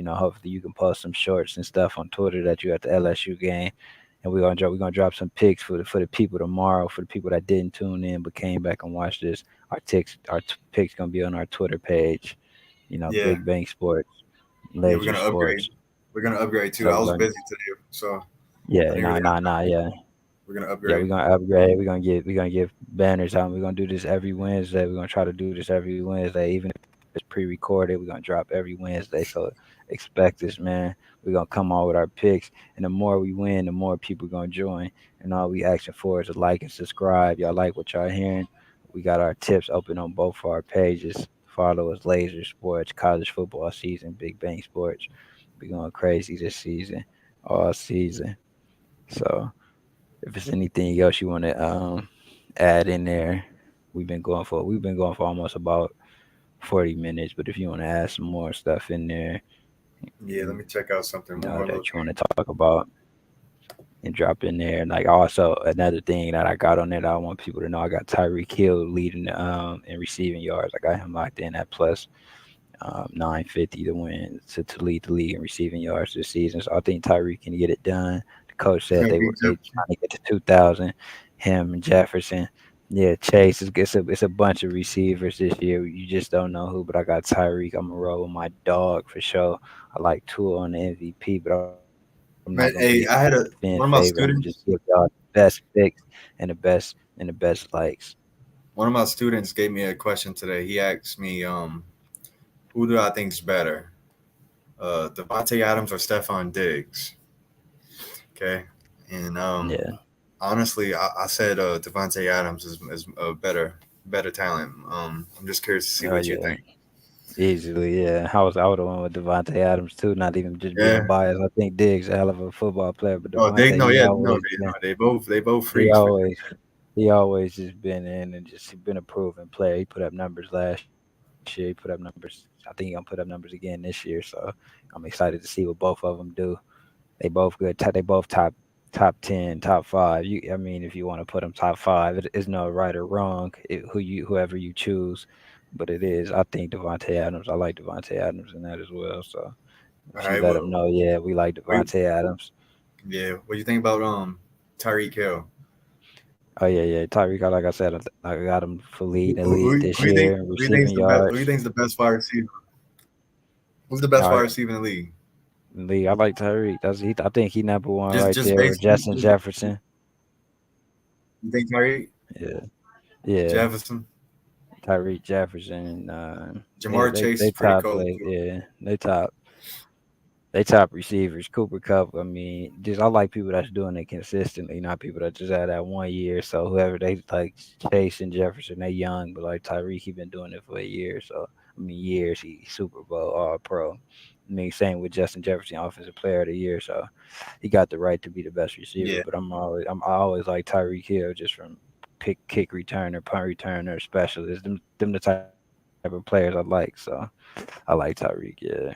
Hopefully you can post some shorts and stuff on Twitter that you at the LSU game, and we're gonna drop some picks for the people tomorrow for the people that didn't tune in but came back and watched this. Our picks gonna be on our Twitter page. yeah, Big Bang Sports, yeah. We're Laser gonna upgrade. Sports. We're gonna upgrade too. So I we're was gonna busy today, so I yeah, didn't really have time. yeah. We're gonna Yeah, upgrade. we're gonna upgrade. We're gonna give banners out. We're gonna do this every Wednesday. We're gonna try to do this every Wednesday, even if it's pre-recorded. We're gonna drop every Wednesday. So expect this, man. We're gonna come on with our picks, and the more we win, the more people gonna join. And all we asking for is a like and subscribe. Y'all like what y'all hearing? We got our tips open on both of our pages. Follow us, Laser Sports, College Football Season, Big Bang Sports. We going crazy this season, all season. So. If there's anything else you want to add in there, we've been going for almost about 40 minutes. But if you want to add some more stuff in there, Yeah, let me check out something one more little that you want thing. to talk about and drop in there. Like also another thing that I got on there that I want people to know, I got Tyreek Hill leading in receiving yards. I got him locked in at plus 950 to win to lead the league in receiving yards this season. So I think Tyreek can get it done. The coach It's said gonna they be were they Jefferson. trying to get to 2,000. Him and Jefferson. Yeah, Chase is it's a bunch of receivers this year. You just don't know who, but I got Tyreek. I'm gonna roll with my dog for sure. I like Tua on the MVP, but I'm not gonna be a fan Man, hey, favorite. I I'm had gonna a just give one of my y'all the students. best picks and the best likes. One of my students gave me a question today. He asked me, who do I think's better, Devontae Adams or Stephon Diggs? Okay, and Yeah. honestly, I said Devontae Adams is a better talent. I'm just curious to see Oh what you yeah. think. Easily, yeah. I would have went with Devontae Adams too. Not even just being Yeah. biased. I think Diggs a hell of a football player, but Oh, they Devontae, no, yeah, no, they both he freaks for sure. always he always just been in and just he been a proven player. He put up numbers last year. He put up numbers. I think he gonna put up numbers again this year. So I'm excited to see what both of them do. They both good. They both top 10, top five. I mean, if you want to put them top five, it is no right or wrong. Whoever you choose, but it is. I think Devontae Adams. I like Devontae Adams in that as well. So All if you right, let them know, yeah, we like what, Devontae Adams. yeah, what do you think about Tyreek Hill? Oh yeah. Tyreek, like I said, I got him for Who, leading the who, league who this who you think year in who you think's receiving the best? Who you yards. think's the best wide receiver? Who's the best All wide right, receiver in the league? league. I like Tyreek. I think he number one Just right just there with basically, Justin Jefferson. you think Tyreek Yeah, yeah. Jefferson, Tyreek Jefferson. Yeah, Jamar they Chase is they pretty top cold play. too. Yeah, they top. They top receivers, Cooper Cup. I mean, just I like people that's doing it consistently, not people that just had that 1 year. So whoever they like Chase and Jefferson, they young, but like Tyreek, he been doing it for a year. So I mean, years. He Super Bowl All Pro. I mean, same with Justin Jefferson, Offensive Player of the Year. So he got the right to be the best receiver. Yeah. But I always like Tyreek Hill just from kick returner, punt returner, specialist. Them the type of players I like. So I like Tyreek. Yeah.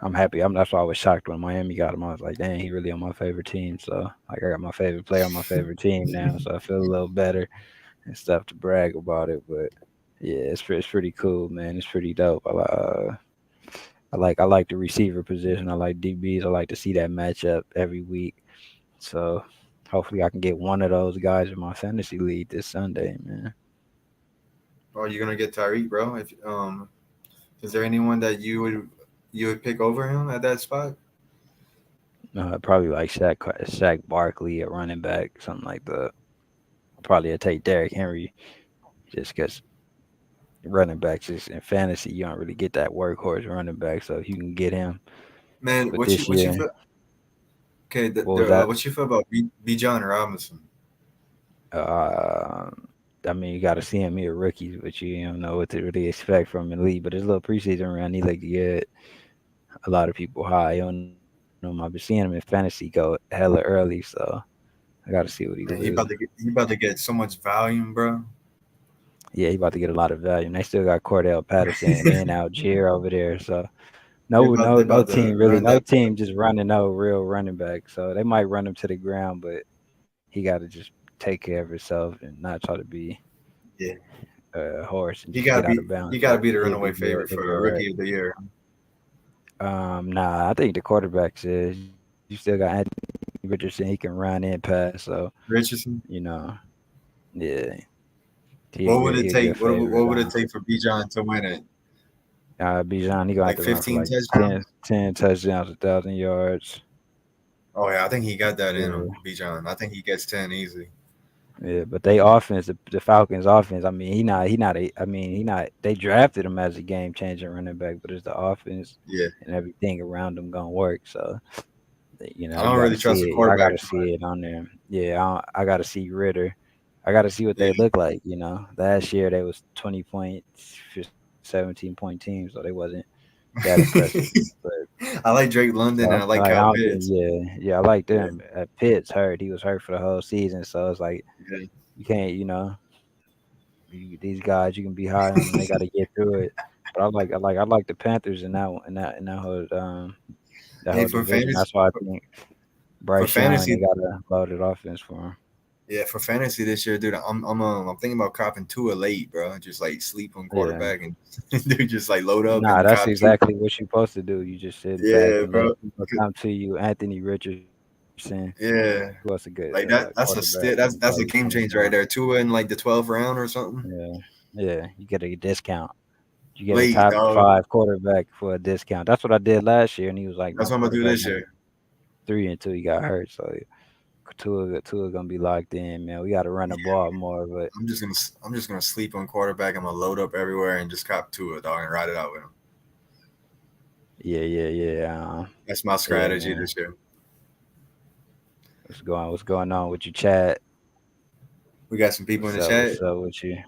I'm happy. That's why I was shocked when Miami got him. I was like, dang, he really on my favorite team. So like I got my favorite player on my favorite team now. So I feel a little better and stuff to brag about it. But yeah, it's pretty cool, man. It's pretty dope. I like the receiver position. I like DBs. I like to see that matchup every week. So hopefully I can get one of those guys in my fantasy league this Sunday, man. Oh, you're gonna get Tyreek, bro. If is there anyone that you would pick over him at that spot? Probably like Shaq Barkley, a running back, something like that. Probably take Derrick Henry just because running backs is in fantasy, you don't really get that workhorse running back. So if you can get him, Man, but this what you year, feel? Okay, what was that? what you feel about B. John Robinson? Uh, I mean, you got to see him. He a rookie, but you don't know what to really expect from him in the league. But his little preseason run, he looked good. A lot of people high on him. I've been seeing him in fantasy go hella early, so I got to see what he do. Man, he about to get so much volume, bro. Yeah, he about to get a lot of value. And they still got Cordell Patterson and Algier over there, so They no about to team really, run no that. team just running no real running back. So they might run him to the ground, but he got to just take care of himself and not try to be Yeah, a horse and just get out of bounds. he So gotta be the he'll be runaway good. favorite He'll be for all right. rookie of the year. Nah, I think the quarterbacks is you still got Anthony Richardson. He can run and pass. So you Richardson. know, yeah, What he would a it good take? favorite. What would it take for Bijan to win it? Bijan, he gonna have Like to run for 15 like touchdowns? 10 touchdowns, 1,000 yards. Oh yeah, I think he got that in Yeah. him, Bijan. I think he gets 10 easy. Yeah, but they offense, the Falcons offense. I mean, he not a. I mean, he not. They drafted him as a game changing running back, but it's the offense Yeah, and everything around him gonna work. So I you don't got to really trust the see it. I got quarterback to too see much. it on there. Yeah, I got to see Ritter. I got to see what Yeah, they look like. Last year they was 20 points for 17 point teams, so they wasn't that impressive. But I like Drake London and I like I Kyle don't think. Pitts. Yeah, I like Yeah, them. Pitts hurt. He was hurt for the whole season, so it's like yeah. you can't. These guys you can be high on them. They got to get through it. But I like the Panthers in that one in that Hey, whole division. That's why I think for Bryce Young they fantasy, got a loaded offense for him. yeah, for fantasy this year, dude, I'm thinking about copping Tua late, bro. Just like sleep on Yeah. quarterback and dude, just like load up Nah, and that's cop Tua. exactly what you're supposed to do. You just sit back Yeah, and let bro. people come to you. Anthony Richardson, who else a Yeah, good like quarterback? He probably that's a game 20 changer right now. there. Tua in like the 12th round or something. Yeah, yeah. You get a discount. You get a Late, top dog. five quarterback for a discount. That's what I did last year, and he was like That's my what I'm gonna do quarterback this number year. three until he got hurt. So Tua gonna be locked in, man. We got to run the ball more, but I'm just gonna sleep on quarterback. I'm gonna load up everywhere and just cop Tua, dog, and ride it out with him. yeah. That's my Yeah, strategy man. this year. What's going on with you, Chad? We got some people in the chat. What's up with you?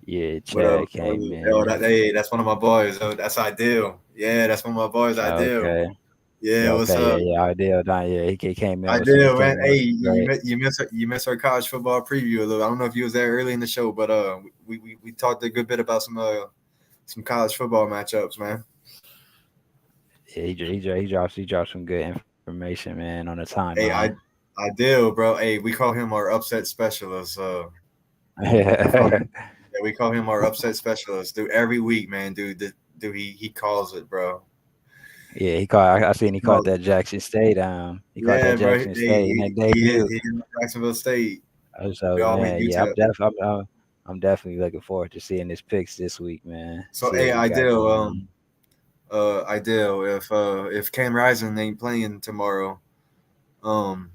Yeah, What up? Chad came Oh, in. hey, that's one of my boys. Oh, that's Ideal. Yeah, that's one of my boys. Ideal. Okay. Yeah, what's Okay, up? yeah. Ideal. Yeah, he came in with some. He Ideal, came man. in Hey, with some great. you missed our college football preview a little. I don't know if you was there early in the show, but we talked a good bit about some college football matchups, man. Yeah, he drops some good information, man, on the Hey, timeline. Ideal, bro. Hey, we call him our upset specialist. We call Yeah, him Yeah, we call him our upset specialist. Dude, every week, man, dude, he calls it, bro. yeah. He caught. I He seen he caught calls that it. Jackson State. He caught Yeah, that bro. Jackson State in that debut. He in Jacksonville State. We So all meet man, yeah. UTEP. I'm definitely looking forward to seeing his picks this week, man. So, See hey, what we got Ideal, going on. Ideal. If Cam Rising ain't playing tomorrow, um,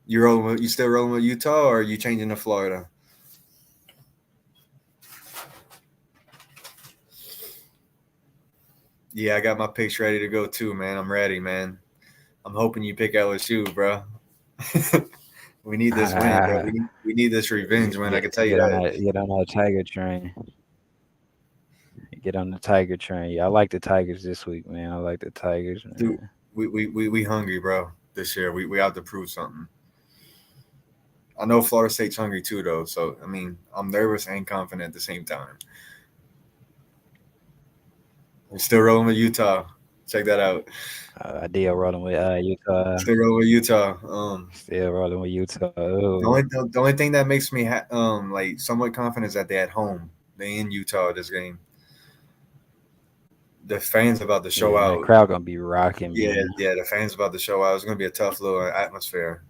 you still rolling with Utah, or are you changing to Florida? Yeah, I got my picks ready to go too, man. I'm ready, man. I'm hoping you pick LSU, bro. We need this win, bro. We need this revenge win. I can tell you that. Get on that Tiger train. Get on the Tiger train. Yeah, I like the Tigers this week, man. I like the Tigers, Dude, man. we hungry, bro. This year, we have to prove something. I know Florida State's hungry too, though. So I mean, I'm nervous and confident at the same time. We're still rolling with Utah. Check that out. I did rolling with Utah. Still rolling with Utah. Still rolling with Utah. The only thing that makes me like somewhat confident is that they at home. They in Utah this game. The fans about to show Yeah, man, the out. crowd gonna be rocking, Yeah, man. yeah, the fans about to show out. It's gonna be a tough little atmosphere.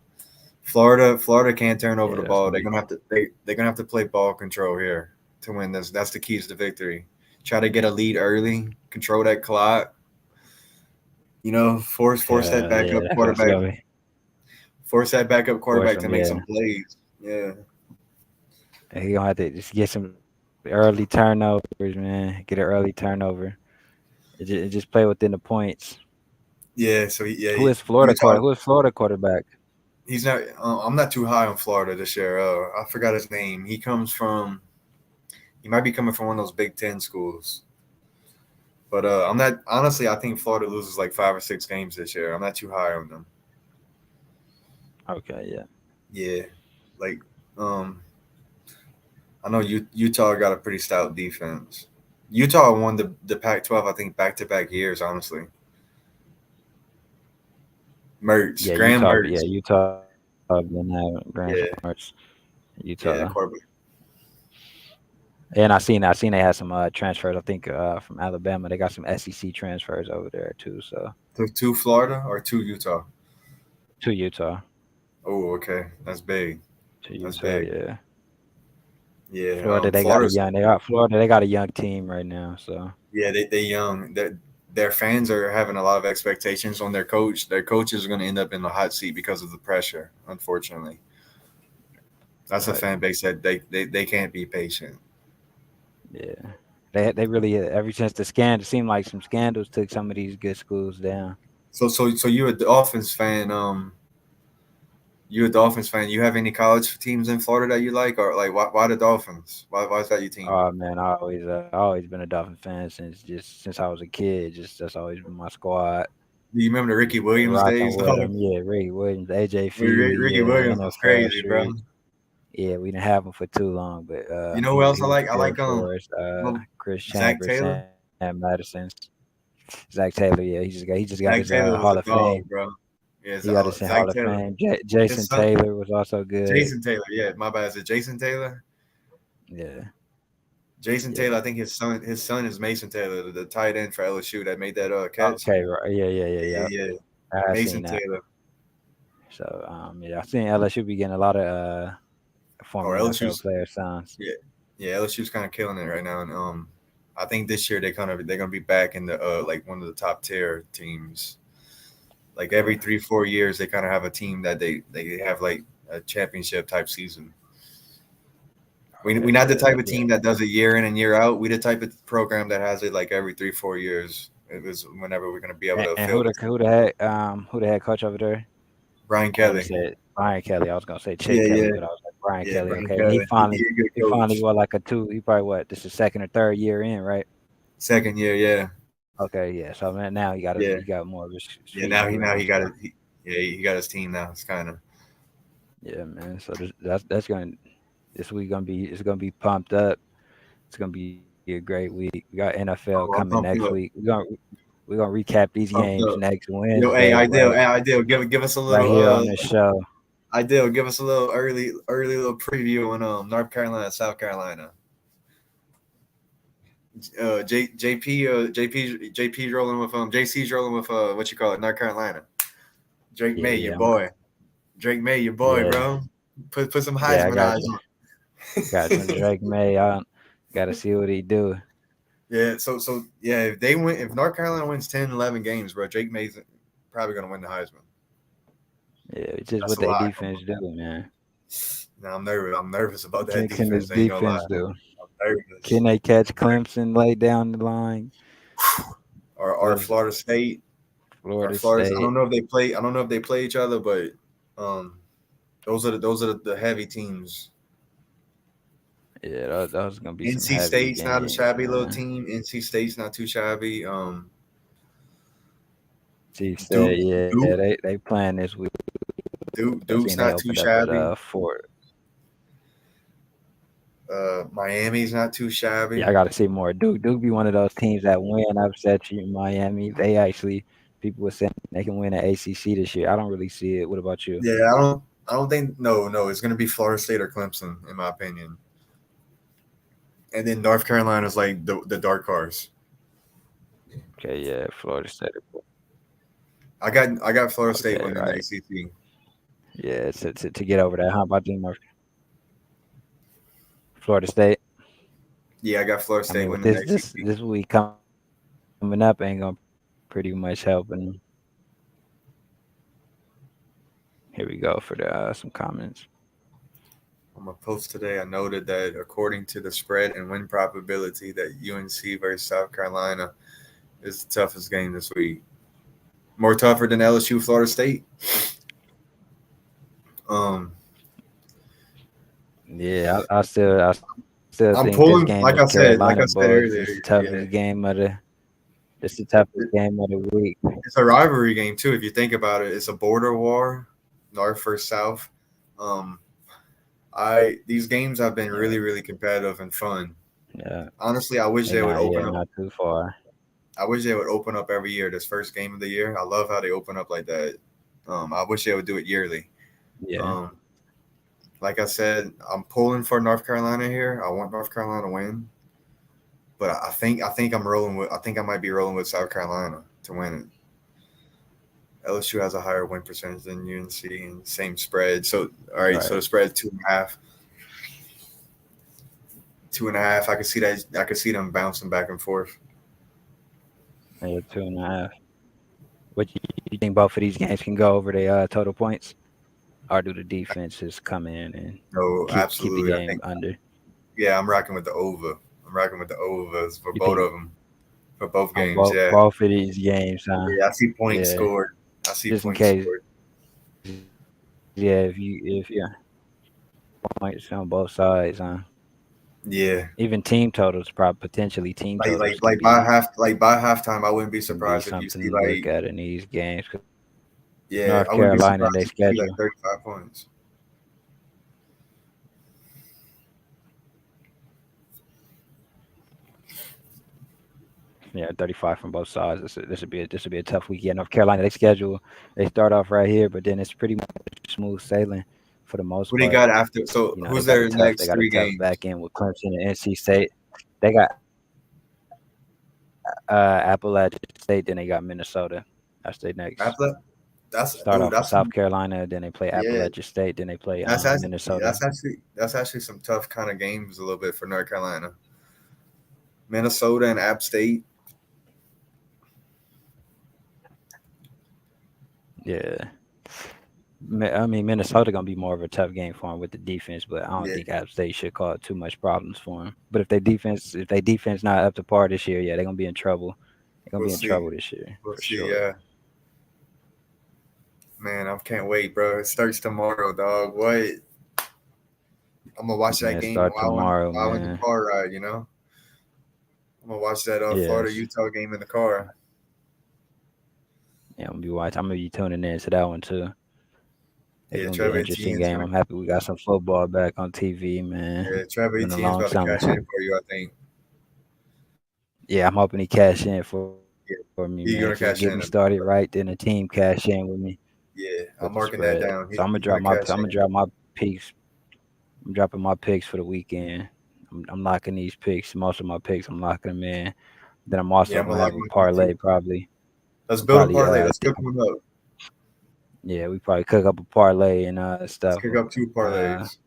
Florida can't turn over Yeah, the that's ball. gonna They're be. gonna have to they're gonna have to play ball control here to win this. That's the keys to victory. Try to get a lead early, control that clock. Force that Yeah, backup that's what's quarterback, gonna be. force that backup Force quarterback to them, make yeah. some plays. Yeah, And he gonna have to just get some early turnovers, man. Get an early turnover. Just play within the points. yeah. So Who Utah. is Florida quarterback? He's not. I'm not too high on Florida this year. I forgot his name. He comes from. He might be coming from one of those Big Ten schools. But I'm not honestly. I think Florida loses like 5 or 6 games this year. I'm not too high on them. Okay, yeah. Yeah, like um, I know Utah got a pretty stout defense. Utah won the Pac-12, I think, back-to-back years. Honestly, Mertz, Graham Mertz. Utah been having Grand Yeah, Force. Utah. yeah, the quarterback. And I seen they had some transfers. I think from Alabama. They got some SEC transfers over there too. So To Florida or to Utah? to Utah, Oh, okay, that's big. to That's Utah, big. yeah. Yeah, Florida, they got a Florida's young. They got Florida. They got a young team right now. So yeah, they young. Their fans are having a lot of expectations on their coach. Their coach is going to end up in the hot seat because of the pressure. Unfortunately, that's a right, fan base that they can't be patient. yeah. They really ever since the scandal it seemed like some scandals took some of these good schools down. So you're a Dolphins fan. You're a Dolphins fan. You have any college teams in Florida that you like, or like why the Dolphins? Why is that your team? Oh man, I always been a Dolphin fan since I was a kid. Just that's always been my squad. Do you remember the Ricky Been Williams rocking days, with dog? them. Yeah, Ricky Williams, AJ Feely, Ricky yeah, Williams was NFL crazy, bro. Street. Yeah, we didn't have him for too long, but You know who else I he was like? I good like for us. well, Chris Zach Chambers, Taylor. Sam Madison, Zach Taylor. Yeah, he just got his Zach Taylor Hall was a of Fame. dog, bro. Yeah, He got his Hall Zach of Taylor. Fame. His Jason son, Taylor was also good. Jason Taylor. Yeah, my bad. Is it Jason Taylor? Yeah, Jason yeah. Taylor. I think his son is Mason Taylor, the tight end for LSU that made that catch. Okay, right. Yeah. Yeah, yeah. I have Mason seen that. Taylor. So yeah, I seen LSU be getting a lot of Or former NFL LSU's player signs. yeah, yeah. LSU's kind of killing it right now, and I think this year they're gonna be back in the like one of the top tier teams. Like every Yeah, 3 4 years, they kind of have a team that they have like a championship type season. We okay, not the type yeah, of yeah. team that does it year in and year out. We the type of program that has it like every 3 4 years. It was whenever we're gonna be able to And fill this. who the head coach over there? Brian I want to Kelly. say Brian Kelly. I was gonna say Chip Yeah, Kelly, yeah, but I was like Brian yeah. Kelly. Brian Okay, and Kelly. He a good he finally coach. what like a two. He probably what this is second or third year in, right? Second year, yeah, Okay, yeah. So man, now yeah, he got more of his yeah. feet Now under he him. got it. So Yeah, he got his team now. It's kind of yeah, man. So that's gonna this week gonna be pumped up. It's gonna be a great week. We got NFL coming I'm next pumped week. up. We're gonna recap these Pumped games up. next Yo, hey, Wednesday, ideal, hey, ideal. Give us a right little here on this show. ideal. Give us a little early little preview on North Carolina, South Carolina. JP's rolling with JC's rolling with what you call it, North Carolina. Drake Yeah, May, your boy. Drake May, your boy, yeah, bro. Put some yeah. I Heisman got eyes you. on. Got some Drake May. I gotta see what he do. Yeah, so yeah, if North Carolina wins 10, 11 games, bro, Drake May's probably gonna win the Heisman. Yeah, it's just That's what a they lot. defense do, man. Now I'm nervous. I'm nervous about that What can this defense. I ain't gonna lie. defense do? I'm nervous. Can they catch Clemson late down the line? are Was Florida State. Are Florida Florida? I State? don't know if they play. I don't know if they play each other, but um, those are the heavy teams. Yeah, those gonna be some NC heavy State's not a games, shabby little man. team. NC State's not too shabby. Chief State, Duke, yeah, Duke, they playing this week. I seen Duke's they not too opened up at shabby. Fort. Miami's not too Yeah, I shabby. got to see more. Duke be one of those teams that win upset you in Miami. They actually people were saying they can win the ACC this year. I don't really see it. What about you? Yeah, I don't think no. It's gonna be Florida State or Clemson, in my opinion. And then North Carolina's like the dark horse. Okay, yeah, Florida State. I got Florida State Okay, winning the right. ACC. Yeah, to get over that. How about you, Florida State? Yeah, I got Florida I State mean, with winning the this ACC. week coming up ain't gonna pretty much help. And here we go for the some comments. On my post today, I noted that according to the spread and win probability, that UNC versus South Carolina is the toughest game this week. More tougher than LSU, Florida State. Um, Yeah, I still think this I'm game is pulling, Carolina like I boys. said This is the earlier. toughest Yeah, game of the. This the toughest game of the week. it's a rivalry game too. If you think about it, it's a border war, North versus South. Um, I these games have been Yeah, really, really competitive and fun. yeah. Honestly, I wish They they would not open yeah, up. not too far. I wish they would open up every year. This first game of the year, I love how they open up like that. I wish they would do it yearly. Yeah. Um, like I said, I'm pulling for North Carolina here. I want North Carolina to win, but I think I'm rolling with. I think I might be rolling with South Carolina to win it. LSU has a higher win percentage than UNC and same spread. So all right, so Right. the spread 2.5. 2.5. I could see that. I could see them bouncing back and forth. Yeah, 2.5. What you think both of these games can go over the total points? Or do the defenses come in and No, keep the absolutely. I game think under? yeah, I'm rocking with the over. I'm rocking with the overs for You both think of them, for both on games. Yeah, both of these games, huh? yeah. I see points Yeah. scored. I see Just in points case, scored. yeah, if yeah, points on both sides, huh? Yeah, Even team totals, probably potentially team like totals like like by halftime, I wouldn't be can be surprised if you see something to look like at in these games. 'Cause yeah, North I wouldn't be Carolina, surprised they if you see like schedule 35 points. yeah 35 from both sides. This would be a tough week. Yeah, North Carolina, they start off right here, but then it's pretty much smooth sailing for the most Who they part. got after? So You know, who's their they next got a three tough games? back end with Clemson and NC State. They got Appalachian State, then they got Minnesota. That's their next. After that, that's Start dude. off with That's South Carolina, then they play yeah. Appalachian State, then they play That's Minnesota. actually some tough kind of games a little bit for North Carolina. Minnesota and App State. Yeah. I mean, Minnesota gonna be more of a tough game for him with the defense, but I don't Yeah, think App State should cause too much problems for him. But if they defense not up to par this year, yeah, they're gonna be in trouble. They're gonna we'll be in see. trouble this year We'll for see. sure. Yeah, man, I can't wait, bro. It starts tomorrow, dog. What? I'm gonna watch that Yeah, game start tomorrow, while in the man. car ride. I'm gonna watch that Florida Yes. Utah game in the car. Yeah, I'm gonna be watching. I'm gonna be tuning in to that one too. It's Yeah, gonna be an Trevor interesting Etienne's game. gonna. I'm happy we got some football back on TV, man. Yeah, Trevor Been a Etienne's long about to summer. cash in for you. I think. Yeah, I'm hoping he cash in for me, man. Yeah, Just get me he's gonna started cash right, in. then the team cash in with me Yeah, with the I'm marking that spread. down. So I'm gonna He's drop gonna cash I'm in. gonna drop my picks. I'm dropping my picks for the weekend. I'm locking these picks. Most of my picks, I'm locking them in. Then I'm Yeah, also I'm gonna gonna lock have a mine in parlay too. probably. Let's We build a probably parlay. Let's cook one up. yeah, we probably cook up a parlay and Let's stuff. cook up two Uh parlays.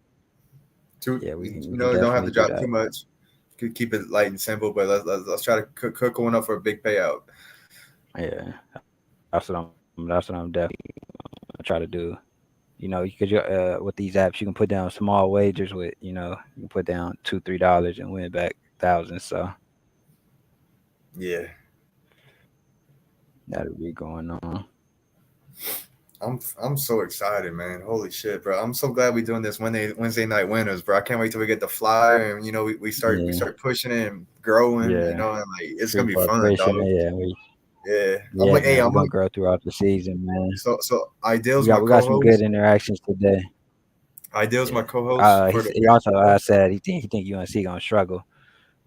Two, yeah, we you can know, you don't have definitely to do drop too that. much. Could keep it light and simple, but let's try to cook one up for a big payout. Yeah. That's what I'm definitely gonna try to do. You know, because you with these apps, you can put down small wagers with, you can put down $2, $3 and win back thousands. So Yeah, That'll be going on. I'm so excited, man. Holy shit, bro. I'm so glad we're doing this Wednesday night winners, bro. I can't wait till we get the flyer and we Yeah, start pushing it and growing, yeah. and like it's gonna be People are fun, pushing dog. it. Yeah, we Yeah. I'm yeah, like, hey, man. We're I'm gonna like, grow throughout the season, man. so Ideal's my We got some good co-host. interactions today. Ideal's my Yeah. co-host for the He fantasy also show. said he think UNC gonna struggle.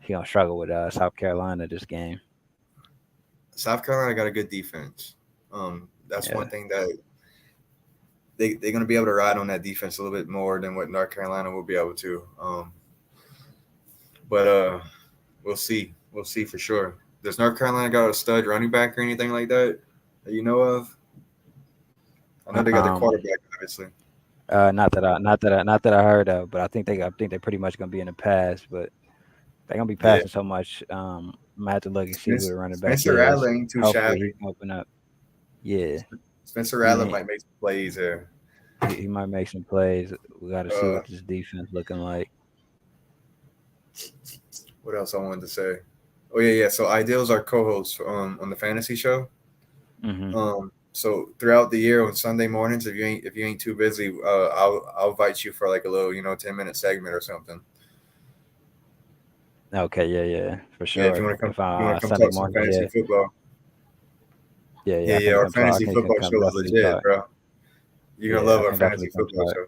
He gonna struggle with South Carolina this game. South Carolina got a good defense. That's one Yeah. thing that they're gonna be able to ride on that defense a little bit more than what North Carolina will be able to. But we'll see. We'll see for sure. Does North Carolina got a stud running back or anything like that you know of? I know they got the Um. quarterback, obviously. Not that I heard of, but I think they're pretty much gonna be in the pass, but they're gonna be Yeah, passing so much. I'm gonna have to look and see who the running back Spencer is. Rattler ain't too Hopefully shabby. he can open up. Yeah, Spencer he Rattler ain't. might make some plays there. He might make some plays. We got to see Uh, what this defense looking like. what else I wanted to say? Oh yeah, yeah. So Ideal's our co-host on the fantasy show. Hmm. So throughout the year on Sunday mornings, if you ain't too busy, I'll invite you for like a little 10-minute segment or something. Okay, yeah, for Yeah, if sure. If you want to come Sunday talk some mornings, fantasy football. yeah, Yeah, I yeah. can Our come talk. fantasy football Come show is definitely legit, talk. bro. You're gonna Yeah, love I our can definitely fantasy come football talk. show.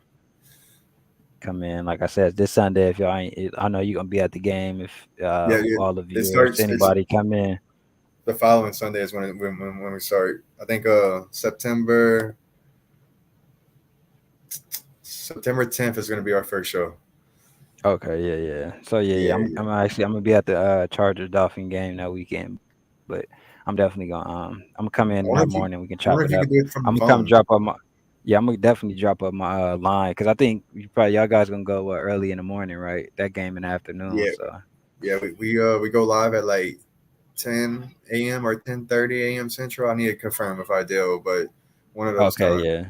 Come in, like I said, this Sunday. If y'all ain't, I know you gonna be at the game. If Yeah, yeah. all the It viewers, starts. It's anybody come in. the following Sunday is when we start. I think September 10th is gonna be our first show. Okay, yeah. So Yeah, I'm yeah. I'm gonna be at the Chargers Dolphin game that weekend, but I'm definitely gonna I'm gonna come in I that wonder if morning. you We can I chop wonder it if you up. could do it from I'm the gonna come phone. drop up my yeah. I'm gonna definitely drop up my line because I think y'all guys gonna go early in the morning, right? That game in the afternoon. Yeah, So yeah. We go live at like 10 a.m. or 10:30 a.m. Central. I need to confirm if I do, but one of those okay, times. yeah.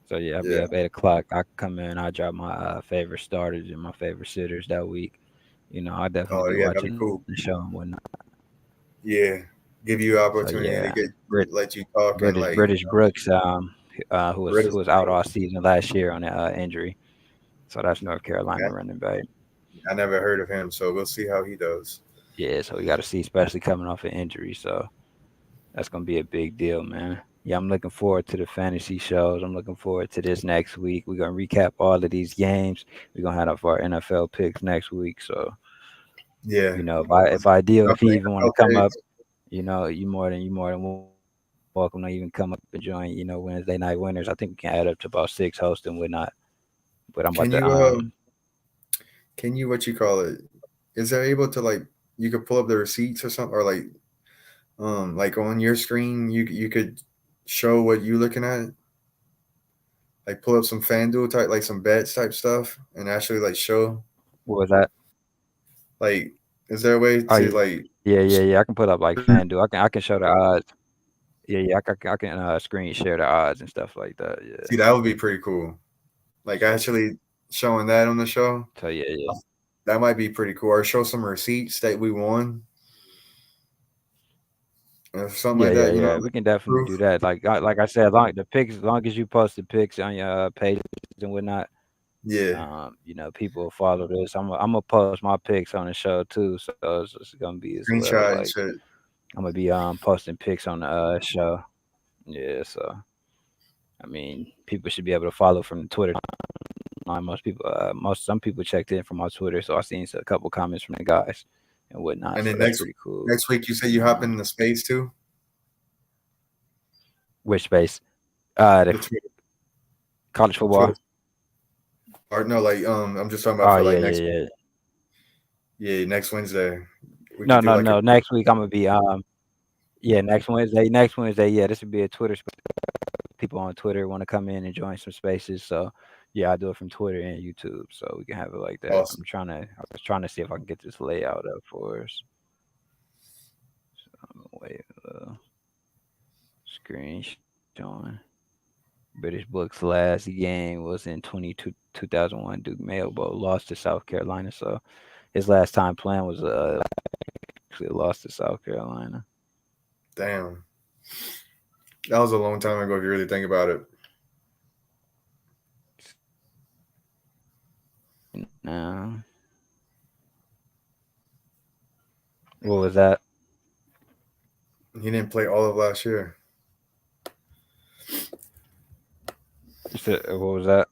So yeah, I'll be Yeah. up 8 o'clock. I come in. I drop my favorite starters and my favorite sitters that week. I definitely Oh be yeah, that'd be watching the cool. show and whatnot. Yeah, give you So opportunity yeah, to get Brit- let you talk and like British Brooks, British. who was out all season last year on an injury. So that's North Okay. Carolina running back. I never heard of him, so we'll see how he does. Yeah, so we got to see, especially coming off an injury. So that's gonna be a big deal, man. Yeah, I'm looking forward to the fantasy shows. I'm looking forward to this next week. We're gonna recap all of these games. We're gonna have our NFL picks next week. So Yeah, if he definitely even want to NFL come up, picks. you more than welcome to even come up and join. Wednesday night winners. I think we can add up to about 6 hosts and whatnot. But I'm about to Can you what you call it? Is there able to like you could pull up the receipts or something, or like on your screen you could show what you looking at, like pull up some FanDuel type, like some bets type stuff, and actually like show what was that? like is there a way Oh to like yeah. I can put up like FanDuel. I can show the odds. Yeah. I can screen share the odds and stuff like that. Yeah. see that would be pretty cool. Like actually showing that on the show, So yeah. that might be pretty cool. Or show some receipts that we won or something like that. Yeah. We can definitely Proof. do that. Like I said, as long as you post the pics on your pages and whatnot, Yeah, people will follow this. I'm gonna post my pics on the show too, so it's gonna be as well. screenshot Like and shit. I'm gonna be posting pics on the show. Yeah, so I mean, people should be able to follow from the Twitter line. Some people checked in from our Twitter, so I seen a couple comments from the guys and whatnot. And So then that's pretty cool. next week you said you hop in the space too. Which space? The The Twitter, college football. Twitter, or no, like I'm just talking about Oh for like yeah, next yeah. yeah next Wednesday. We could No, do no, like a no. Next week I'm gonna be yeah, next Wednesday. Next Wednesday, yeah, this would be a Twitter space. People on Twitter want to come in and join some spaces. So yeah, I do it from Twitter and YouTube, so we can have it like that. awesome. I was trying to see if I can get this layout up for us. Wait, screen showing. British Book's last game was in 2001 Duke Mayo Bowl, lost to South Carolina. So his last time playing was actually lost to South Carolina. Damn. That was a long time ago if you really think about it. Now, what was that? He didn't play all of last year. You said, what was that?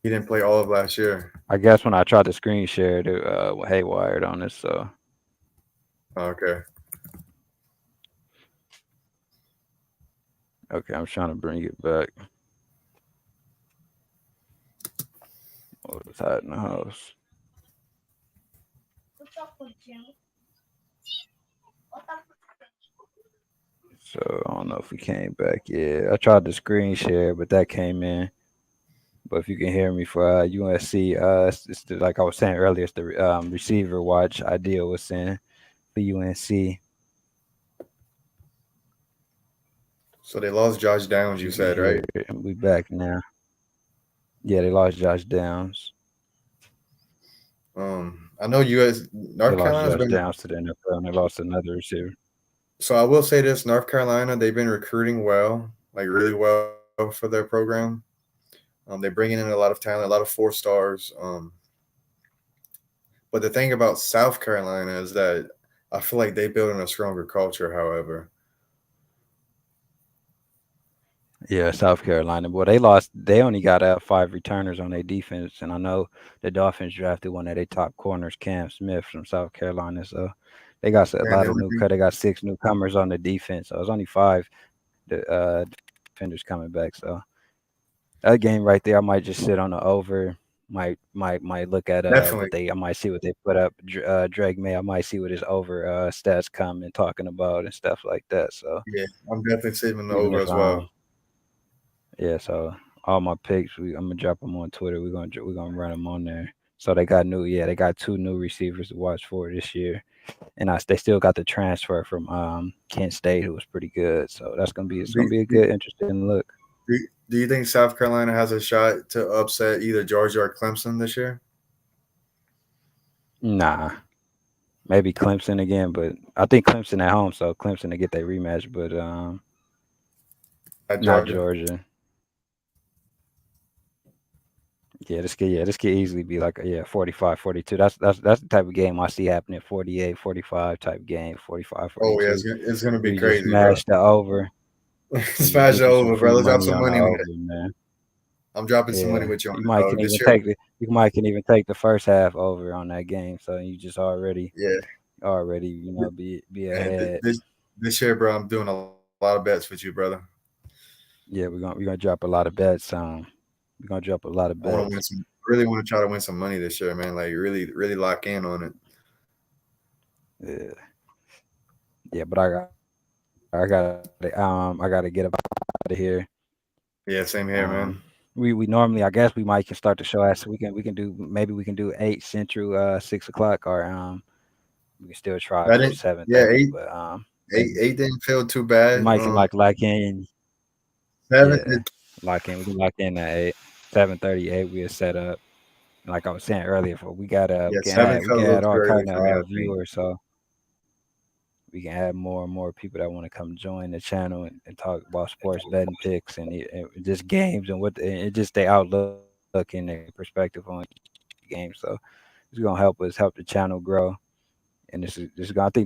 He didn't play all of last year. I guess when I tried to screen share, it haywired on this. So Okay. okay, I'm trying to bring it back. What was hot in the house? So I don't know if we came back. Yeah, I tried to screen share, but that came in. But if you can hear me for UNC, like I was saying earlier, it's the receiver watch idea was saying for UNC. So they lost Josh Downs, you You can said, hear right? it. And we back now. Yeah, they lost Josh Downs. I know US They North lost Carolina's Josh been. Downs to the NFL, and they lost another receiver. So I will say this: North Carolina, they've been recruiting well, like really well for their program. They're bringing in a lot of talent, a lot of 4 stars. But the thing about South Carolina is that I feel like they build in a stronger culture. However, Yeah, South Carolina. Well, they lost. They only got 5 returners on their defense, and I know the Dolphins drafted one of their top corners, Cam Smith from South Carolina. So they got a man, lot the of only new thing cut. They got 6 newcomers on the defense. So it's only 5 defenders coming back. So that game right there, I might just sit on the over. Might look at definitely, what they. I might see what they put up. Drake May. I might see what his over stats come and talking about and stuff like that. So yeah, I'm definitely saving the even over if as well. yeah, so all my picks, I'm gonna drop them on Twitter. We're gonna run them on there. So they got 2 new receivers to watch for this year, and they still got the transfer from Kent State, who was pretty good. So it's Do, gonna be a do, good, interesting look. do you think South Carolina has a shot to upset either Georgia or Clemson this year Nah, maybe Clemson again, but I think Clemson at home, so Clemson to get their rematch, but at not Georgia? Georgia. Yeah, this could easily be like 45, 42. That's the type of game I see happening. 48, 45 type game. 45, Oh yeah, 42. it's gonna be We just crazy, bro. smash the over and just Smash it get you some over, bro. free Let's drop money some on the money on over, it. man. I'm dropping some money Yeah, with you on you it, might dog. can even This year, take the first half over on that game, so you just yeah. already be And ahead. this year, bro, I'm doing a lot of bets with you, brother. Yeah, we're gonna drop a lot of bets. We're gonna drop a lot of I want to win bets. some. Really want to try to win some money this year, man. Like really, really lock in on it. Yeah, yeah, but I gotta get up out of here. Yeah, same here, man. We normally I guess we might can start the show at so we can do maybe we can do 8 Central 6 o'clock or we can still try That for didn't. seven Yeah, thirty but maybe eight didn't feel too we bad. might can like lock in. Seven. Yeah, lock in. We can lock in at 7:38. We'll set up. And like I was saying earlier, for Yeah, seven we felt can a little add too all early kind of for me. I think. viewers, so we can add more and more people that want to come join the channel and talk about sports betting picks and just games and and just their outlook and their perspective on each game. So it's gonna help the channel grow. And I think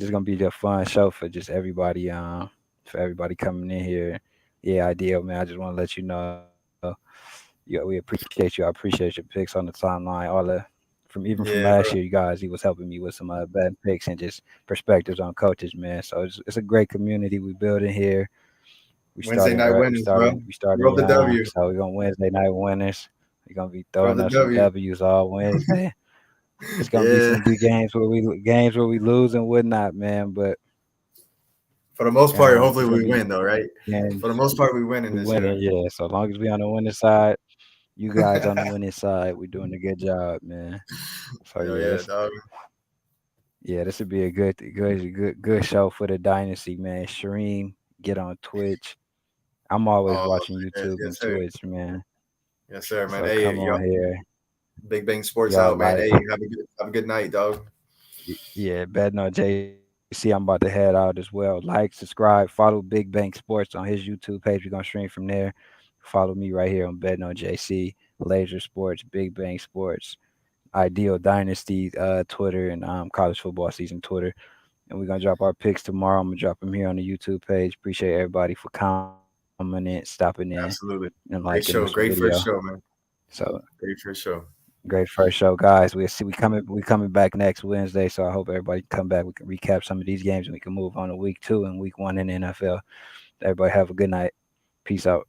this is gonna be a fun show for just everybody. For everybody coming in here. Yeah, ideal man. I just want to let you know. Yeah, we appreciate you. I appreciate your picks on the timeline. Even from last year, you Yeah, guys, bro. he was helping me with some betting picks and just perspectives on coaches, man. So it's a great community we building here. Wednesday night winners, bro. We started Roll the young, W. so we're gonna Wednesday night winners. We're gonna be Throw throwing the up some W. W's all Wednesday. It's gonna be Yeah. some good games where we lose and whatnot, man. But For the most part, hopefully it's gonna we be win, though, right? games For the most part, we winning we this year. winning, yeah. So long as we on the winning side, you guys on the winning side, we're doing a good job, man. So Hell yeah, yeah, dog. this would be a good show for the dynasty, man. Shreem, get on Twitch. I'm always Oh, watching yes, YouTube yes, and sir. Twitch, man. Yes, sir, man. So Hey, come y'all, on here, Big Bang Sports y'all out, man. like, Hey, have a good night, dog. yeah, betting on JC See, I'm about to head out as well. Like, subscribe, follow Big Bank Sports on his YouTube page. We're gonna stream from there. Follow me right here on Betting on JC, Laser Sports, Big Bang Sports, Ideal Dynasty, Twitter, and college football season Twitter. And we're gonna drop our picks tomorrow. I'm gonna drop them here on the YouTube page. Appreciate everybody for commenting, stopping in, and Absolutely. liking this Great show. video. Great first show, man. So Great first show. great first show, guys. We coming back next Wednesday. So I hope everybody can come back. We can recap some of these games and we can move on to week 2 and week 1 in the NFL. Everybody have a good night. Peace out.